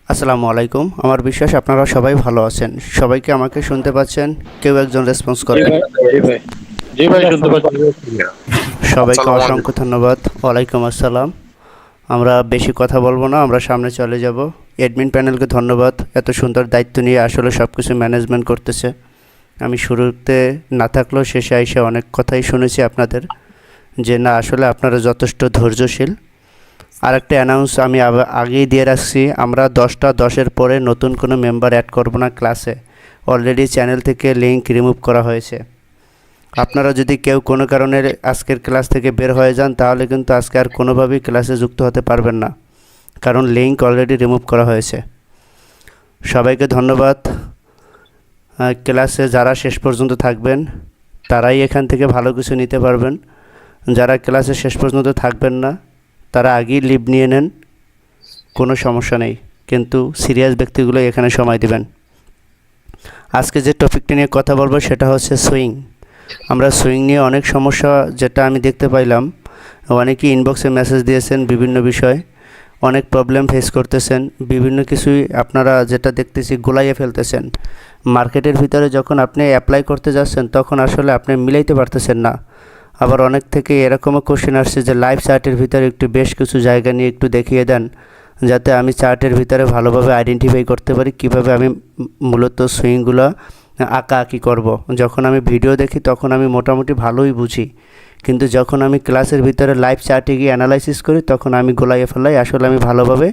আসসালামু আলাইকুম। আমার বিশ্বাস আপনারা সবাই ভালো আছেন। সবাইকে আমাকে শুনতে পাচ্ছেন? কেউ একজন রেসপন্স জি করবেন। ভাই, জি ভাই, জি ভাই শুনতে পাচ্ছি। সবাইকে আসসালামু অসংখ্য আলাইকুম। ধন্যবাদ। ওয়ালাইকুম আসসালাম। আমরা বেশি কথা বলবো না, আমরা সামনে চলে যাব। অ্যাডমিন প্যানেলকে ধন্যবাদ, এত সুন্দর দায়িত্ব নিয়ে আসলে সব কিছু ম্যানেজমেন্ট করতেছে। আমি শুরুতে না থাকলেও শেষে এসে অনেক কথাই শুনেছি আপনাদের, যে না আসলে আপনারা যথেষ্ট ধৈর্যশীল। আরেকটা অ্যানাউন্স আমি আগেই দিয়ে রাখছি, আমরা 10টা 10-এর পরে নতুন কোনো মেম্বার অ্যাড করব না ক্লাসে। অলরেডি চ্যানেল থেকে লিংক রিমুভ করা হয়েছে। আপনারা যদি কেউ কোনো কারণে আজকের ক্লাস থেকে বের হয়ে যান, তাহলে কিন্তু আজকে আর কোনোভাবেই ক্লাসে যুক্ত হতে পারবেন না, কারণ লিংক অলরেডি রিমুভ করা হয়েছে। সবাইকে ধন্যবাদ। ক্লাসে যারা শেষ পর্যন্ত থাকবেন তারাই এখান থেকে ভালো কিছু নিতে পারবেন। যারা ক্লাসে শেষ পর্যন্ত থাকবেন না তারা আগেই লিভ নিয়ে নেন, কোনো সমস্যা নেই, কিন্তু সিরিয়াস ব্যক্তিগুলো এখানে সময় দিবেন। আজকে যে টপিকটি নিয়ে কথা বলবো সেটা হচ্ছে সুইং। আমরা সুইং নিয়ে অনেক সমস্যা, যেটা আমি দেখতে পাইলাম, অনেকেই ইনবক্সে মেসেজ দিয়েছেন বিভিন্ন বিষয়, অনেক প্রবলেম ফেস করতেছেন, বিভিন্ন কিছুই আপনারা যেটা দেখতেছি গোলাইয়ে ফেলতেছেন। মার্কেটের ভিতরে যখন আপনি অ্যাপ্লাই করতে যাচ্ছেন তখন আসলে আপনি মিলাইতে পারতেছেন না। আবার অনেক থেকে এরকমও কোশ্চেন আসছে যে লাইভ চার্টের ভিতরে একটু বেশ কিছু জায়গা নিয়ে একটু দেখিয়ে দেন, যাতে আমি চার্টের ভিতরে ভালোভাবে আইডেন্টিফাই করতে পারি কীভাবে আমি মূলত সুইংগুলো আঁকাআঁকি করব। যখন আমি ভিডিও দেখি তখন আমি মোটামুটি ভালোই বুঝি, কিন্তু যখন আমি ক্লাসের ভিতরে লাইভ চার্টে গিয়ে অ্যানালাইসিস করি তখন আমি গোলাইয়ে ফেলাই, আসলে আমি ভালোভাবে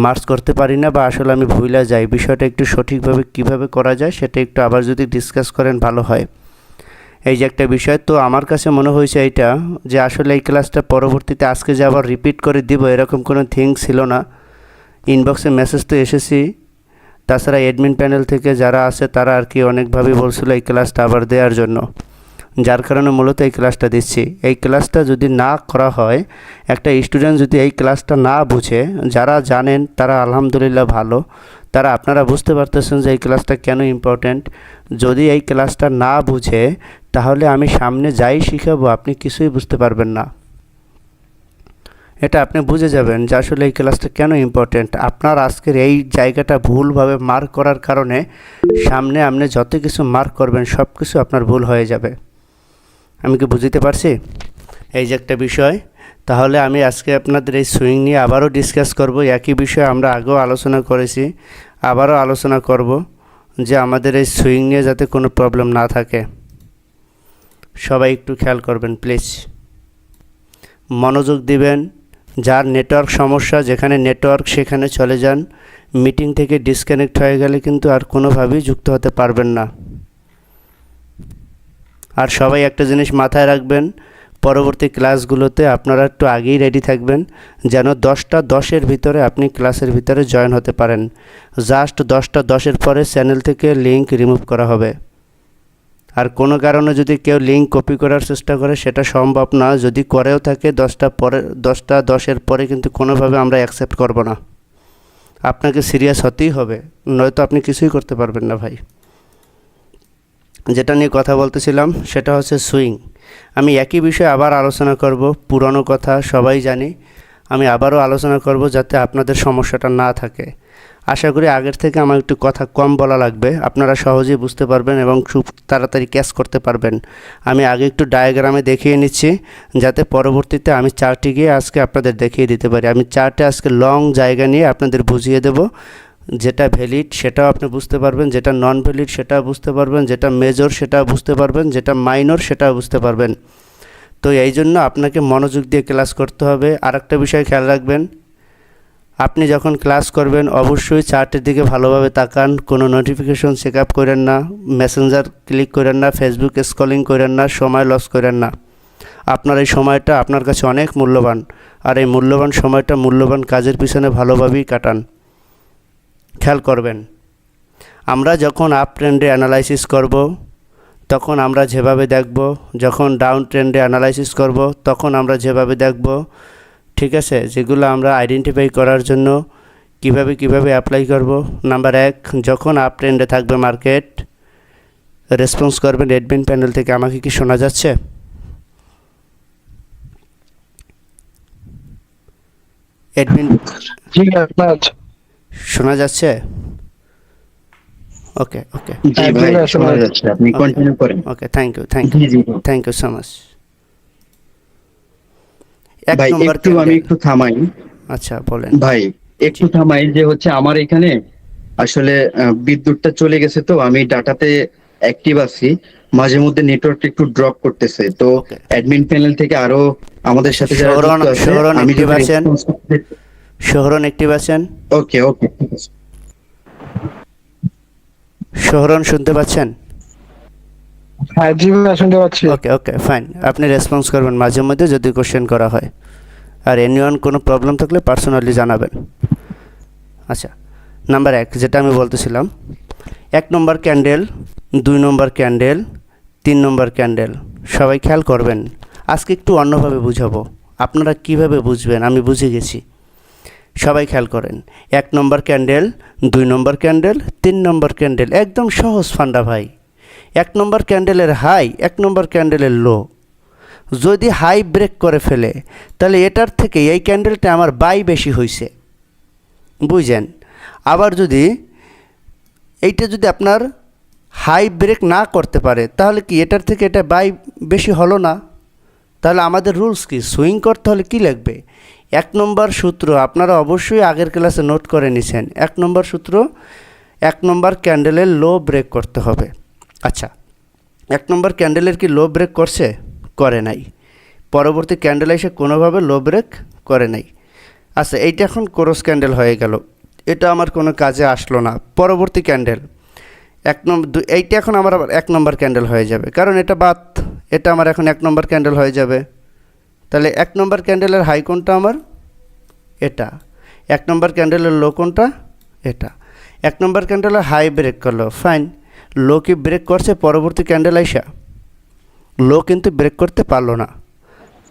মার্কস করতে পারি না, বা আসলে আমি ভুলে যাই। বিষয়টা একটু সঠিকভাবে কিভাবে করা যায় সেটা একটু আবার যদি ডিসকাস করেন ভালো হয়। এই যে একটা বিষয়, তো আমার কাছে মনে হয়েছে এইটা, যে আসলে এই ক্লাসটা পরবর্তীতে আজকে যে আবার রিপিট করে দিব এরকম কোনো থিং ছিল না। ইনবক্সে মেসেজ তো এসেছি, তাছাড়া অ্যাডমিন প্যানেল থেকে যারা আছে তারা আর কি অনেকভাবেই বলছিল এই ক্লাসটা আবার দেওয়ার জন্য, যার কারণে মূলত এই ক্লাসটা দিচ্ছি। এই ক্লাসটা যদি না করা হয়, একটা স্টুডেন্ট যদি এই ক্লাসটা না বুঝে, যারা জানেন তারা আলহামদুলিল্লাহ ভালো, তারা আপনারা বুঝতে পারতেছেন যে এই ক্লাসটা কেন ইম্পর্ট্যান্ট। যদি এই ক্লাসটা না বুঝে, তাহলে আমি সামনে যাই শিখাবো আপনি কিছুই বুঝতে পারবেন না। এটা আপনি বুঝে যাবেন যে আসলে এই ক্লাসটা কেন ইম্পর্ট্যান্ট। আপনার আজকের এই জায়গাটা ভুলভাবে মার্ক করার কারণে সামনে আপনি যত কিছু মার্ক করবেন সব কিছু আপনার ভুল হয়ে যাবে। আমি কি বুঝতে পারছি? এই যে একটা বিষয়। তাহলে আমি আজকে আপনাদের এই সুইং নিয়ে আবারও ডিসকাস করব। একই বিষয়ে আমরা আগেও আলোচনা করেছি, আবারও আলোচনা করব, যে আমাদের এই সুইং নিয়ে যাতে কোনো প্রবলেম না থাকে। সবাই একটু খেয়াল করবেন প্লিজ, মনোযোগ দিবেন। যার নেটওয়ার্ক সমস্যা, যেখানে নেটওয়ার্ক সেখানে চলে যান। মিটিং থেকে ডিসকানেক্ট হয়ে গেলে কিন্তু আর কোনোভাবেই যুক্ত হতে পারবেন না। আর সবাই একটা জিনিস মাথায় রাখবেন, পরবর্তী ক্লাসগুলোতে আপনারা একটু আগেই রেডি থাকবেন, যেন 10টা 10-এর ভিতরে আপনি ক্লাসের ভিতরে জয়েন হতে পারেন। জাস্ট 10টা 10-এর পরে চ্যানেল থেকে লিংক রিমুভ করা হবে। আর কোনো কারণে যদি কেউ লিংক কপি করার চেষ্টা করে সেটা সম্ভব না, যদি করেও থাকে 10টা 10-এর পরে কিন্তু কোনোভাবে আমরা অ্যাকসেপ্ট করব না। আপনাকে সিরিয়াস হতেই হবে, নয়তো আপনি কিছুই করতে পারবেন না ভাই। যেটা নিয়ে কথা বলতেছিলাম সেটা হচ্ছে সুইং। আমি একই বিষয়ে আবার আলোচনা করব, পুরনো কথা সবাই জানি, আমি আবারও আলোচনা করব যাতে আপনাদের সমস্যাটা না থাকে। আশা করি আগের থেকে আমার একটু কথা কম বলা লাগবে, আপনারা সহজেই বুঝতে পারবেন এবং খুব তাড়াতাড়ি ক্যাচ করতে পারবেন। আমি আগে একটু ডায়াগ্রামে দেখিয়ে নিচ্ছি, যাতে পরবর্তীতে আমি চার্টে গিয়ে আজকে আপনাদের দেখিয়ে দিতে পারি। আমি চার্টে আজকে লং জায়গা নিয়ে আপনাদের বুঝিয়ে দেব, যেটা ভ্যালিড সেটাও আপনি বুঝতে পারবেন, যেটা নন ভ্যালিড সেটাও বুঝতে পারবেন, যেটা মেজর সেটাও বুঝতে পারবেন, যেটা মাইনর সেটাও বুঝতে পারবেন। তো এই জন্য আপনাকে মনোযোগ দিয়ে ক্লাস করতে হবে। আরেকটা বিষয় খেয়াল রাখবেন, আপনি যখন ক্লাস করবেন অবশ্যই চার্টের দিকে ভালোভাবে তাকান, কোনো নোটিফিকেশন চেক আপ করেন না, মেসেঞ্জার ক্লিক করেন না, ফেসবুক স্ক্রলিং করেন না, সময় লস করেন না। আপনার এই সময়টা আপনার কাছে অনেক মূল্যবান, আর এই মূল্যবান সময়টা মূল্যবান কাজের পিছনে ভালোভাবেই কাটান। খেয়াল করবেন, আমরা যখন আপ ট্রেন্ডে অ্যানালাইসিস করব তখন আমরা যেভাবে দেখব, যখন ডাউন ট্রেন্ডে অ্যানালাইসিস করব তখন আমরা যেভাবে দেখব, ঠিক আছে? যেগুলো আমরা আইডেন্টিফাই করার জন্য কিভাবে অ্যাপ্লাই করব। নাম্বার 1, যখন আপ ট্রেন্ডে থাকবে মার্কেট, রেসপন্স করবেন অ্যাডমিন প্যানেল থেকে। আমাকে কি শোনা যাচ্ছে? অ্যাডমিন জি আপনার শোনা যাচ্ছে? ওকে ওকে জি হ্যাঁ, ভাই, জি ভাই, শোনা শোনা যাচ্ছে, আপনি Okay. কন্টিনিউ করেন। ওকে, থ্যাংক ইউ জি জি ভাই। Thank you so much. এক ভাই নম্বর একটু আমি ক্যান্ডেল। একটু থামাই। আচ্ছা বলেন। ভাই জি। একটু থামাই, যে হচ্ছে আমার এখানে আসলে বিদ্যুৎটা চলে গেছে, তো আমি ডাটাতে অ্যাক্টিভ আছি। মাঝে মধ্যে নেটওয়ার্ক একটু ড্রপ করতেছে, তো ওকে। অ্যাডমিন প্যানেল থেকে আরো আমাদের আচ্ছা, সাথে যারা যুক্ত আছে, শহরণ আমি অ্যাক্টিভ যদি আছেন? রেসপন্স করতে। শহরণ অ্যাক্টিভ আছেন? ওকে ওকে, ঠিক আছে। শহরণ শুনতে পাচ্ছেন? হ্যাঁ, জি ভাই, শুনতে পাচ্ছি। ওকে ওকে ফাইন, আপনি রেসপন্স করবেন মাঝে মধ্যে যদি কোশ্চেন করা হয়। আর এনিওয়ান কোনো প্রবলেম থাকলে পার্সোনালি জানাবেন। আচ্ছা, নাম্বার 1 যেটা আমি বলতেছিলাম, 1 নম্বর ক্যান্ডেল, 2 নম্বর ক্যান্ডেল, 3 নম্বর ক্যান্ডেল। সবাই খেয়াল করবেন, আজকে একটু অন্যভাবে বুঝাবো। আপনারা কিভাবে বুঝবেন আমি বুঝে গেছি। সবাই খেয়াল করেন, 1 নম্বর ক্যান্ডেল, 2 নম্বর ক্যান্ডেল, 3 নম্বর ক্যান্ডেল, একদম সহজ ফান্ডা ভাই। 1 নম্বর ক্যান্ডেলের হাই, 1 নম্বর ক্যান্ডেলের লো। যদি হাই ব্রেক করে ফেলে তাহলে এটার থেকে এই ক্যান্ডেলটা আমার বাই বেশি হয়েছে, বুঝছেন? আবার যদি এইটা যদি আপনার হাই ব্রেক না করতে পারে তাহলে কি এটার থেকে এটা বাই বেশি হলো না? তাহলে আমাদের রুলস কি? সুইং করতে হলে কি লাগবে? 1 নম্বর সূত্র আপনারা অবশ্যই আগের ক্লাসে নোট করে নিছেন। 1 নম্বর সূত্র, 1 নম্বর ক্যান্ডেলের লো ব্রেক করতে হবে। আচ্ছা, 1 নম্বর ক্যান্ডেলের কি লো ব্রেক করছে? করে নাই। পরবর্তী ক্যান্ডেল এসে কোনোভাবে লো ব্রেক করে নাই। আচ্ছা, এইটা এখন ক্রস ক্যান্ডেল হয়ে গেল, এটা আমার কোনো কাজে আসলো না। পরবর্তী ক্যান্ডেল 1 নম্বর, এইটা এখন আমার আবার 1 নম্বর ক্যান্ডেল হয়ে যাবে, কারণ এটা বাদ, এটা আমার এখন 1 নম্বর ক্যান্ডেল হয়ে যাবে। তাহলে 1 নম্বর ক্যান্ডেলের হাই কোনটা আমার? এটা। 1 নম্বর ক্যান্ডেলের লো কোনটা? এটা। 1 নম্বর ক্যান্ডেলের হাই ব্রেক করলো, ফাইন। লো কি ব্রেক করছে পরবর্তী ক্যান্ডেল আইসা? লো কিন্তু ব্রেক করতে পারলো না।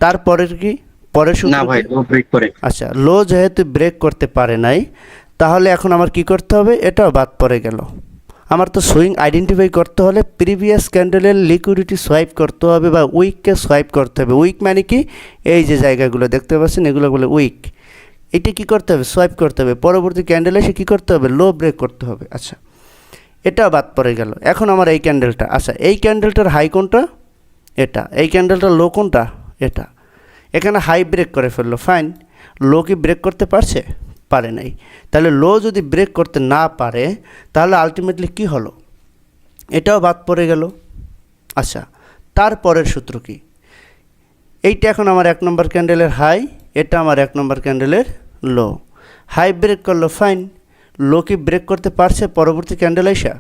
তারপরের কি? পরের না সূত্র ভাই, কি? ও ব্রেক করে। আচ্ছা, লো যেহেতু ব্রেক করতে পারে নাই, তাহলে এখন আমার কি করতে হবে? এটাও বাদ পড়ে গেল। আমার তো সুইং আইডেন্টিফাই করতে হলে প্রিভিয়াস ক্যান্ডেলের লিকুইডিটি সোয়াইপ করতে হবে বা উইককে সোয়াইপ করতে হবে। উইক মানে কি? এই যে জায়গাগুলো দেখতে পাচ্ছেন এগুলো বলে উইক। এটা কি করতে হবে? সোয়াইপ করতে হবে। পরবর্তী ক্যান্ডেলে এসে কী করতে হবে? লো ব্রেক করতে হবে। আচ্ছা, এটাও বাদ পড়ে গেল। এখন আমার এই ক্যান্ডেলটা, আচ্ছা এই ক্যান্ডেলটার হাই কোনটা? এটা। এই ক্যান্ডেলটার লো কোনটা? এটা। এখানে হাই ব্রেক করে ফেললো, ফাইন। লো কি ব্রেক করতে পারছে? পারে নাই। তাহলে লো যদি ব্রেক করতে না পারে তাহলে আলটিমেটলি কি হলো? এটাও বাদ পড়ে গেল। আচ্ছা, তারপরের সূত্র কি? এইটা এখন আমার 1 নম্বর ক্যান্ডেলের হাই, এটা আমার 1 নম্বর ক্যান্ডেলের লো। হাই ব্রেক করলো, ফাইন। লো কি ব্রেক করতে পারছে পরবর্তী ক্যান্ডেল আইসা?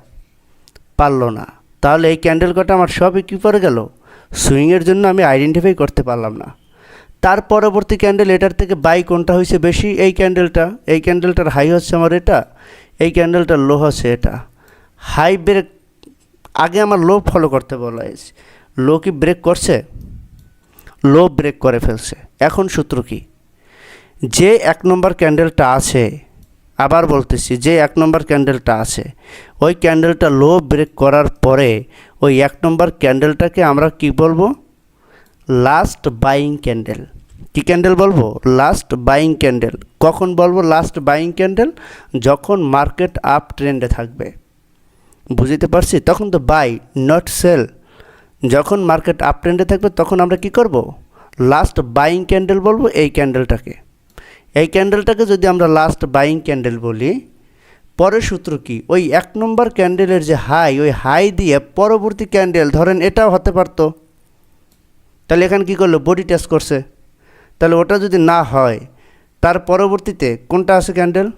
পারলো না। তাহলে এই ক্যান্ডেল কটা আমার সবই কী পড়ে গেল? সুইংয়ের জন্য আমি আইডেন্টিফাই করতে পারলাম না। তার পরবর্তী ক্যান্ডেল, এটার থেকে বাই কোনটা হয়েছে বেশি? এই ক্যান্ডেলটা। এই ক্যান্ডেলটার হাই হচ্ছে আমার এটা, এই ক্যান্ডেলটার লো হচ্ছে এটা। হাই ব্রেক, আগে আমার লো ফলো করতে বলা হয়েছে। লো কি ব্রেক করছে? লো ব্রেক করে ফেলছে। এখন সূত্র কি? যে 1 নম্বর ক্যান্ডেলটা আছে, আবার বলতেছি, যে 1 নম্বর ক্যান্ডেলটা আছে ওই ক্যান্ডেলটা লো ব্রেক করার পরে ওই 1 নম্বর ক্যান্ডেলটাকে আমরা কি বলবো? Last buying candle. কি ক্যান্ডেল বলবো? Last buying candle. কখন বলবো লাস্ট বাইং ক্যান্ডেল? যখন মার্কেট আপ ট্রেন্ডে থাকবে। বুঝতে পারছি? তখন তো বাই, নট সেল। যখন মার্কেট আপ ট্রেন্ডে থাকবে তখন আমরা কি করব? লাস্ট বাইং ক্যান্ডেল বলবো এই ক্যান্ডেলটাকে। এই ক্যান্ডেলটাকে যদি আমরা লাস্ট বাইং ক্যান্ডেল বলি, পরের সূত্র কি? ওই 1 নম্বর ক্যান্ডেলের যে হাই, ওই হাই দিয়ে পরবর্তী ক্যান্ডেল, ধরেন এটাও হতে পারতো, তাহলে এখানে কী করলো? বডি টাচ করছে। তাহলে ওটা যদি না হয়, তার পরবর্তীতে কোনটা আছে ক্যান্ডেল?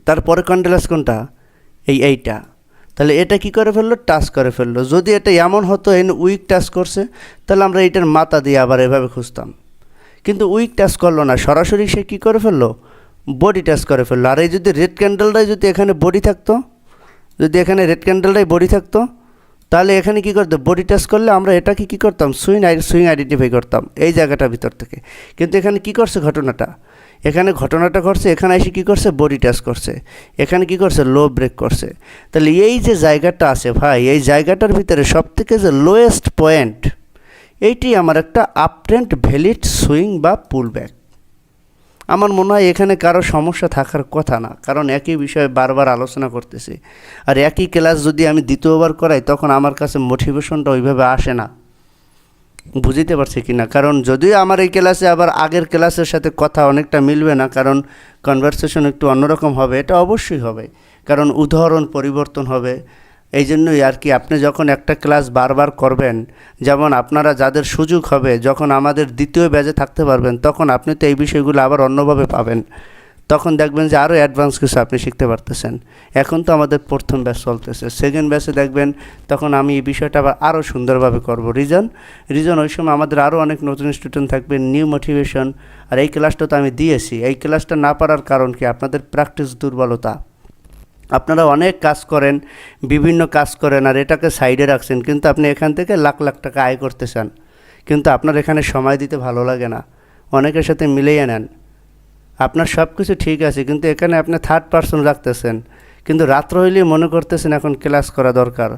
তারপরে ক্যান্ডেল আছে কোনটা? এইটা। তাহলে এটা কি করে ফেললো? টাচ করে ফেললো। যদি এটা এমন হতো এন উইক টাচ করছে, তাহলে আমরা এইটার মাথা দিয়ে আবার এভাবে খুঁজতাম, কিন্তু উইক টাচ করলো না, সরাসরি সে কী করে ফেললো? বডি টাচ করে ফেললো। আর এই যদি রেড ক্যান্ডেলটাই যদি এখানে বডি থাকতো, যদি এখানে রেড ক্যান্ডেলটাই বডি থাকতো, তাহলে এখানে কী করতো? বডি টাচ করলে আমরা এটাকে কী করতাম? সুইং আইডেন্টিফাই করতাম এই জায়গাটার ভিতর থেকে। কিন্তু এখানে কী করছে ঘটনাটা? এখানে ঘটনাটা ঘটছে, এখানে এসে কী করছে? বডি টাচ করছে। এখানে কী করছে? লো ব্রেক করছে। তাহলে এই যে জায়গাটা আছে ভাই, এই জায়গাটার ভিতরে সবথেকে যে লোয়েস্ট পয়েন্ট, এইটি আমার একটা আপ ট্রেন্ড ভ্যালিড সুইং বা পুল ব্যাক। আমার মনে হয় এখানে কারো সমস্যা থাকার কথা না, কারণ একই বিষয়ে বারবার আলোচনা করতেছি। আর একই ক্লাস যদি আমি দ্বিতীয়বার করাই তখন আমার কাছে মোটিভেশনটা ওইভাবে আসে না। বুঝতে পারছি কি না? কারণ যদিও আমার এই ক্লাসে আবার আগের ক্লাসের সাথে কথা অনেকটা মিলবে না, কারণ কনভারসেশন একটু অন্যরকম হবে, এটা অবশ্যই হবে, কারণ উদাহরণ পরিবর্তন হবে। এই জন্যই আর কি, আপনি যখন একটা ক্লাস বারবার করবেন, যেমন আপনারা যাদের সুযোগ হবে যখন আমাদের দ্বিতীয় ব্যাচে থাকতে পারবেন, তখন আপনি তো এই বিষয়গুলো আবার অন্যভাবে পাবেন। তখন দেখবেন যে আরও অ্যাডভান্স কিছু আপনি শিখতে পারতেছেন। এখন তো আমাদের প্রথম ব্যাচ চলতেছে, সেকেন্ড ব্যাচে দেখবেন তখন আমি এই বিষয়টা আবার আরও সুন্দরভাবে করব। রিজন ওই সময় আমাদের আরও অনেক নতুন স্টুডেন্ট থাকবে, নিউ মোটিভেশন। আর এই ক্লাসটা তো আমি দিয়েছি, এই ক্লাসটা না পারার কারণ কি? আপনাদের প্র্যাকটিস দুর্বলতা। আপনারা অনেক কাজ করেন, বিভিন্ন কাজ করেন, আর এটাকে সাইডে রাখছেন, কিন্তু আপনি এখান থেকে লাখ লাখ টাকা আয় করতে চান, কিন্তু আপনার এখানে সময় দিতে ভালো লাগে না, অনেকের সাথে মিলিয়ে নেন। আপনার সব কিছু ঠিক আছে, কিন্তু এখানে আপনি থার্ড পারসন রাখতেছেন, কিন্তু রাত্র হইলেই মনে করতেছেন এখন ক্লাস করা দরকার।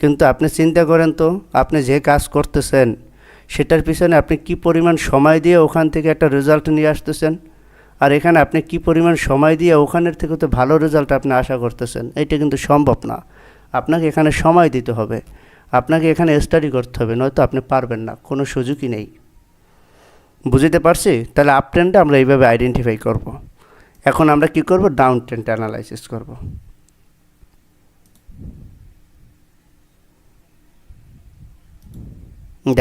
কিন্তু আপনি চিন্তা করেন তো, আপনি যে কাজ করতেছেন সেটার পিছনে আপনি কি পরিমাণ সময় দিয়ে ওখান থেকে একটা রেজাল্ট নিয়ে আসতেছেন, আর এখানে আপনি কি পরিমাণ সময় দিয়ে ওখানের থেকে তো ভালো রেজাল্ট আপনি আশা করতেছেন। এটা কিন্তু সম্ভব না। আপনাকে এখানে সময় দিতে হবে, আপনাকে এখানে স্টাডি করতে হবে, নয়তো আপনি পারবেন না, কোনো সুযোগই নেই। বুঝতে পারছি? তাহলে আপ ট্রেন্ডটা আমরা এইভাবে আইডেন্টিফাই করব। এখন আমরা কি করব? ডাউন ট্রেন্ডটা অ্যানালাইসিস করব।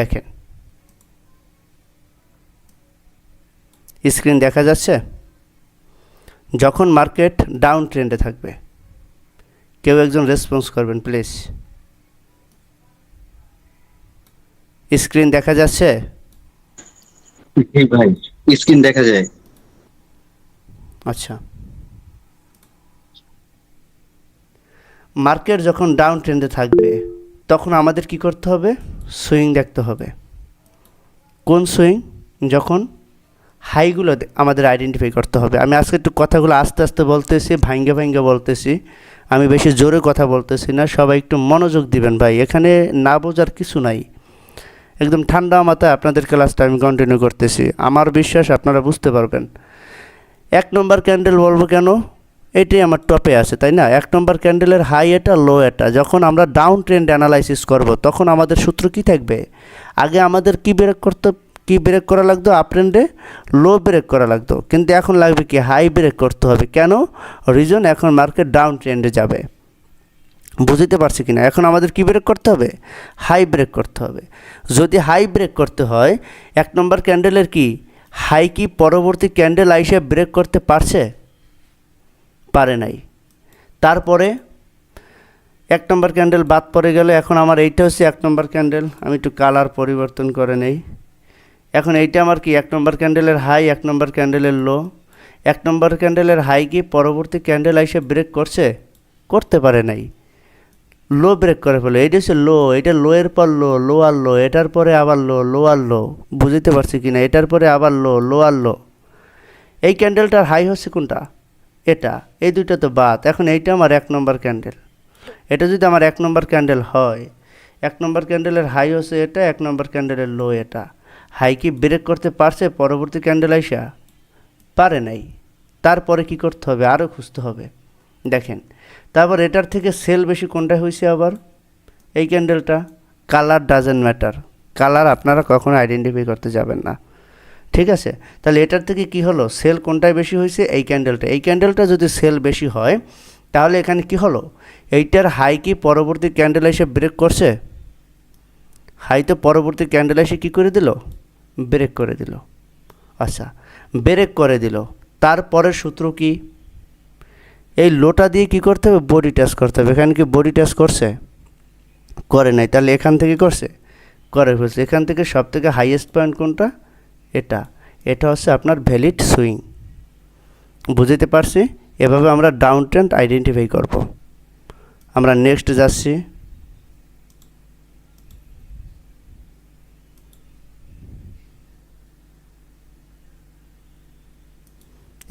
দেখেন, স্ক্রিন দেখা যাচ্ছে? যখন মার্কেট ডাউন ট্রেন্ডে থাকবে, কেউ একজন রেসপন্স করবেন প্লিজ। স্ক্রিন দেখা যাচ্ছে? ভাই স্ক্রিন দেখা যায়। আচ্ছা, মার্কেট যখন ডাউন ট্রেন্ডে থাকবে তখন আমাদের কি করতে হবে? সুইং দেখতে হবে। কোন সুইং? যখন হাইগুলো আমাদের আইডেন্টিফাই করতে হবে। আমি আজকে একটু কথাগুলো আস্তে আস্তে বলতেছি, ভাঙ্গে ভাঙ্গে বলতেছি, আমি বেশি জোরে কথা বলতেছি না। সবাই একটু মনোযোগ দিবেন ভাই, এখানে না বোঝার কিছু নাই। একদম ঠান্ডা মাথায় আপনাদের ক্লাসটা আমি কন্টিনিউ করতেছি, আমার বিশ্বাস আপনারা বুঝতে পারবেন। 1 নম্বর ক্যান্ডেল বলবো কেন? এটাই আমার টপে আছে, তাই না? 1 নম্বর ক্যান্ডেলের হাই এটা, লো এটা। যখন আমরা ডাউন ট্রেন্ড অ্যানালাইসিস করব তখন আমাদের সূত্র কি থাকবে? আগে আমাদের কি ব্রেক করা লাগতো? আপ ট্রেন্ডে লো ব্রেক করা লাগতো, কিন্তু এখন লাগবে কি? হাই ব্রেক করতে হবে। কেন? রিজন, এখন মার্কেট ডাউন ট্রেন্ডে যাবে। বুঝতে পারছি কিনা? এখন আমাদের কি ব্রেক করতে হবে? হাই ব্রেক করতে হবে। যদি হাই ব্রেক করতে হয়, 1 নম্বর ক্যান্ডেলের কি হাই কি পরবর্তী ক্যান্ডেল আইসে ব্রেক করতে পারছে? পারে নাই। তারপরে 1 নম্বর ক্যান্ডেল বাদ পড়ে গেল। এখন আমার এইটা হচ্ছে 1 নম্বর ক্যান্ডেল, আমি একটু কালার পরিবর্তন করে নেই। এখন এইটা আমার কি 1 নম্বর ক্যান্ডেলের হাই, 1 নম্বর ক্যান্ডেলের লো। 1 নম্বর ক্যান্ডেলের হাই কি পরবর্তী ক্যান্ডেল আইসে ব্রেক করছে? করতে পারে নাই, লো ব্রেক করে ফেলো। এইটা হচ্ছে লো, এটা লোয়ের পর লো, লো আর লো, এটার পরে আবার লো, লো আর লো। বুঝতে পারছি কিনা? এটার পরে আবার লো, লো আর লো। এই ক্যান্ডেলটার হাই হচ্ছে কোনটা? এটা। এই দুইটা তো বাদ। এখন এইটা আমার 1 নম্বর ক্যান্ডেল। এটা যদি আমার 1 নম্বর ক্যান্ডেল হয়, 1 নম্বর ক্যান্ডেলের হাই হচ্ছে এটা, 1 নম্বর ক্যান্ডেলের লো এটা। হাই কি ব্রেক করতে পারছে পরবর্তী ক্যান্ডেল আইসা? পারে নাই। তারপরে কি করতে হবে? আরও খুঁজতে হবে। দেখেন, তারপর এটার থেকে সেল বেশি কোনটা হয়েছে? আবার এই ক্যান্ডেলটা। কালার ডাজেন্ট ম্যাটার, কালার আপনারা কখনো আইডেন্টিফাই করতে যাবেন না, ঠিক আছে? তাহলে এটার থেকে কি হলো? সেল কোনটায় বেশি হয়েছে? এই ক্যান্ডেলটা। এই ক্যান্ডেলটা যদি সেল বেশি হয় তাহলে এখানে কি হলো? এইটার হাই কি পরবর্তী ক্যান্ডেল এসে ব্রেক করছে? হাই তো পরবর্তী ক্যান্ডেল এসে কী করে দিল? ব্রেক করে দিল। আচ্ছা, ব্রেক করে দিল, তারপরের সূত্র কি? এই লোটা দিয়ে কি করতে হবে? বডি টাচ করতে হবে। এখানে কি বডি টাচ করছে? করে নাই। তাহলে এখান থেকে করছে? করে ফেলছে। এখান থেকে সব থেকে হাইয়েস্ট পয়েন্ট কোনটা? এটা। এটা হচ্ছে আপনার ভ্যালিড সুইং। বুঝতে পারছি? এভাবে আমরা ডাউন ট্রেন্ড আইডেন্টিফাই করব। আমরা নেক্সট যাচ্ছি।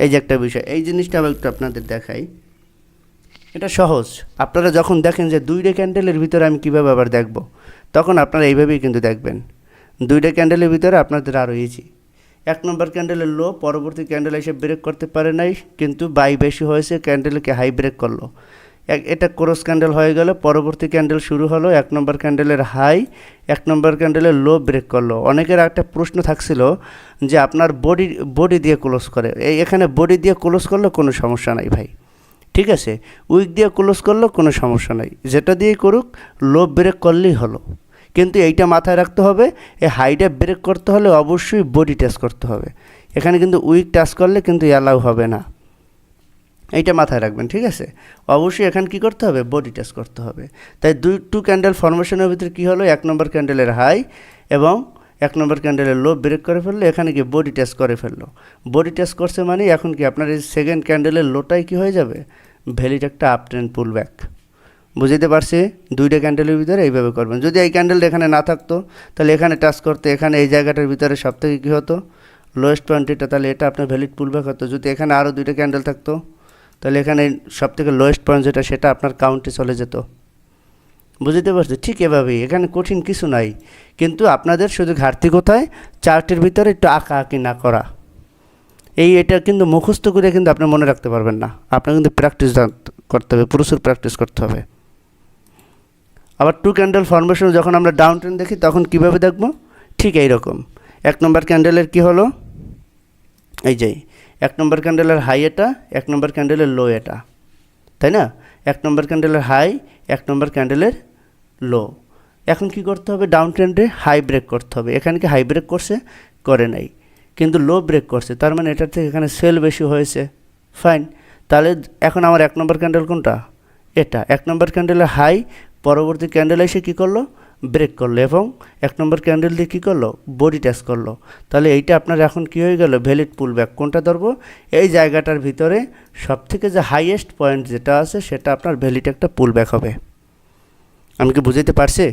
এই যে একটা বিষয়, এই জিনিসটা আমি একটু আপনাদের দেখাই। এটা সহজ। আপনারা যখন দেখেন যে 2টা ক্যান্ডেলের ভিতরে আমি কীভাবে আবার দেখব, তখন আপনারা এইভাবেই কিন্তু দেখবেন। 2টা ক্যান্ডেলের ভিতরে আপনাদের আরও ইজি। এক নম্বর ক্যান্ডেলের লো, পরবর্তী ক্যান্ডেল এসে ব্রেক করতে পারে নাই, কিন্তু বাই বেশি হয়েছে, ক্যান্ডেলকে হাই ব্রেক করলো। এটা ক্রস ক্যান্ডেল হয়ে গেল, পরবর্তী ক্যান্ডেল শুরু হলো, এক নম্বর ক্যান্ডেলের হাই, এক নম্বর ক্যান্ডেলের লো ব্রেক করলো। অনেকের একটা প্রশ্ন থাকছিল যে আপনার বডি দিয়ে ক্লোজ করে, এখানে বডি দিয়ে ক্লোজ করলে কোনো সমস্যা নাই ভাই, ঠিক আছে। উইক দিয়ে ক্লোজ করলেও কোনো সমস্যা নাই, যেটা দিয়েই করুক লো ব্রেক করলেই হলো। কিন্তু এইটা মাথায় রাখতে হবে, এই হাইটা ব্রেক করতে হলে অবশ্যই বডি টাচ করতে হবে। এখানে কিন্তু উইক টাচ করলে কিন্তু অ্যালাউ হবে না, এইটা মাথায় রাখবেন, ঠিক আছে। অবশ্যই এখানে কী করতে হবে, বডি টাচ করতে হবে। তাই টু ক্যান্ডেল ফরমেশনের ভিতরে কী হলো, এক নম্বর ক্যান্ডেলের হাই এবং এক নম্বর ক্যান্ডেলের লো ব্রেক করে ফেললো, এখানে কি বডি টাচ করে ফেললো। বডি টাচ করছে মানে এখন কি আপনার এই সেকেন্ড ক্যান্ডেলের লোটাই কি হয়ে যাবে, ভ্যালিড একটা আপ ট্রেন্ড পুল ব্যাক। বুঝতে পারছি, দুইটা ক্যান্ডেলের ভিতরে এইভাবে করবেন। যদি এই ক্যান্ডেলটা এখানে না থাকতো তাহলে এখানে টাচ করতে, এখানে এই জায়গাটার ভিতরে সব থেকে কী হতো, লোয়েস্ট পয়েন্ট এটা, তাহলে এটা আপনার ভ্যালিড পুল ব্যাক হতো। যদি এখানে আরও দুইটা ক্যান্ডেল থাকতো তাহলে এখানে সব থেকে লোয়েস্ট পয়েন্ট যেটা সেটা আপনার কাউন্টে চলে যেত। বুঝতে পারছি, ঠিক এভাবেই, এখানে কঠিন কিছু নাই। কিন্তু আপনাদের শুধু ঘাটতি কোথায়, চার্টের ভিতরে একটু আঁকি না করা। এটা কিন্তু মুখস্থ করে কিন্তু আপনি মনে রাখতে পারবেন না, আপনার কিন্তু প্র্যাকটিস করতে হবে, প্রচুর প্র্যাকটিস করতে হবে। আবার টু ক্যান্ডেল ফরমেশন যখন আমরা ডাউন ট্রেন্ড দেখি তখন কীভাবে দেখব, ঠিক এই রকম। এক নম্বর ক্যান্ডেলের কি হলো, এই যে এক নম্বর ক্যান্ডেলের হাই এটা, এক নম্বর ক্যান্ডেলের লো এটা, তাই না। এক নম্বর ক্যান্ডেলের হাই, এক নম্বর ক্যান্ডেলের লো। এখন কি করতে হবে, ডাউন ট্রেন্ডে হাই ব্রেক করতে হবে। এখানে কি হাই ব্রেক করছে, করে নাই, কিন্তু লো ব্রেক করছে, তার মানে এটার থেকে এখানে সেল বেশি হয়েছে, ফাইন। তাহলে এখন আমার এক নম্বর ক্যান্ডেল কোনটা, এটা। এক নম্বর ক্যান্ডেলের হাই, পরবর্তী ক্যান্ডেল এসে কী করলো, ব্রেক করলো এবং এক নম্বর ক্যান্ডেল দিয়ে কী করলো, বডি টাচ করলো। তাহলে এইটা আপনার এখন কী হয়ে গেল, ভ্যালিড পুল ব্যাক। কোনটা ধরবো, এই জায়গাটার ভিতরে সবথেকে যে হাইয়েস্ট পয়েন্ট যেটা আছে সেটা আপনার ভ্যালিড একটা পুল ব্যাক হবে। আমি কি বুঝাইতে পারছি?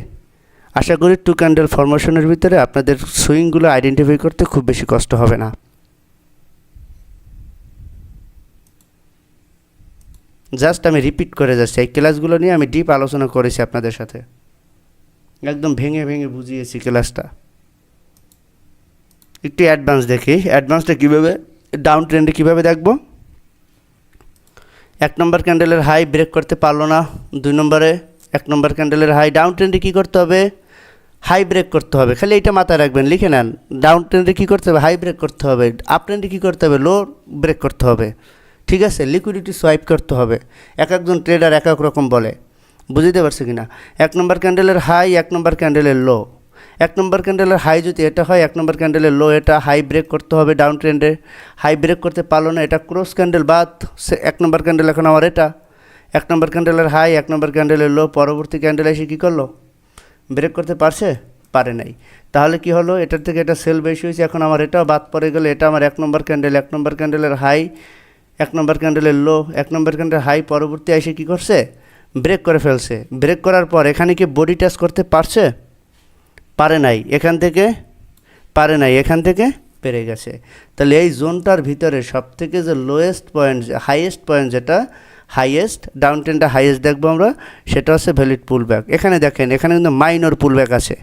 আশা করি টু ক্যান্ডেল ফরমেশনের ভিতরে আপনাদের সুইংগুলো আইডেন্টিফাই করতে খুব বেশি কষ্ট হবে না। জাস্ট আমি রিপিট করে যাচ্ছি, এই ক্লাসগুলো নিয়ে আমি ডিপ আলোচনা করেছি আপনাদের সাথে, একদম ভেঙে ভেঙে বুঝিয়েছি ক্লাসটা। একটু অ্যাডভান্স দেখি, অ্যাডভান্সটা কীভাবে, ডাউন ট্রেন্ডে কীভাবে দেখব। এক নম্বর ক্যান্ডেলের হাই ব্রেক করতে পারলো না, দুই নম্বরে এক নম্বর ক্যান্ডেলের হাই, ডাউন ট্রেন্ডে কী করতে হবে, হাই ব্রেক করতে হবে। খালি এটা মাথায় রাখবেন, লিখে নেন, ডাউন ট্রেন্ডে কী করতে হবে, হাই ব্রেক করতে হবে। আপ ট্রেন্ডে কী করতে হবে, লো ব্রেক করতে হবে, ঠিক আছে। লিকুইডিটি সোয়াইপ করতে হবে, এক একজন ট্রেডার এক এক রকম বলে, বুঝতে পারছি কি না। এক নম্বর ক্যান্ডেলের হাই, এক নম্বর ক্যান্ডেলের লো। এক নম্বর ক্যান্ডেলের হাই যদি এটা হয়, এক নম্বর ক্যান্ডেলের লো এটা, হাই ব্রেক করতে হবে ডাউন ট্রেন্ডে। হাই ব্রেক করতে পারলো না, এটা ক্রস ক্যান্ডেল বাদ, এক নম্বর ক্যান্ডেল এখন আমার এটা। এক নম্বর ক্যান্ডেলের হাই, এক নম্বর ক্যান্ডেলের লো, পরবর্তী ক্যান্ডেল এসে কী করলো, ব্রেক করতে পারছে, পারে নাই। তাহলে কি হলো, এটার থেকে এটা সেল বেশি হয়েছে, এখন আমার এটাও বাদ পড়ে গেলো। এটা আমার এক নম্বর ক্যান্ডেল, এক নম্বর ক্যান্ডেলের হাই, এক নম্বর ক্যান্ডেলের লো, এক নম্বর ক্যান্ডেল হাই, পরবর্তী এসে কী করছে, ব্রেক করে ফেলছে। ব্রেক করার পর এখানে কি বডি টাচ করতে পারছে, পারে নাই, এখান থেকে পারে নাই, এখান থেকে পেরে গেছে। তাহলে এই জোনটার ভিতরে সবথেকে যে লোয়েস্ট পয়েন্ট, হাইয়েস্ট পয়েন্ট যেটা হাইয়েস্ট, ডাউন ট্রেন্ডটা হাইয়েস্ট দেখবো আমরা, সেটা হচ্ছে ভ্যালিড পুল ব্যাক। এখানে দেখেন, এখানে কিন্তু মাইনর পুল ব্যাক আছে,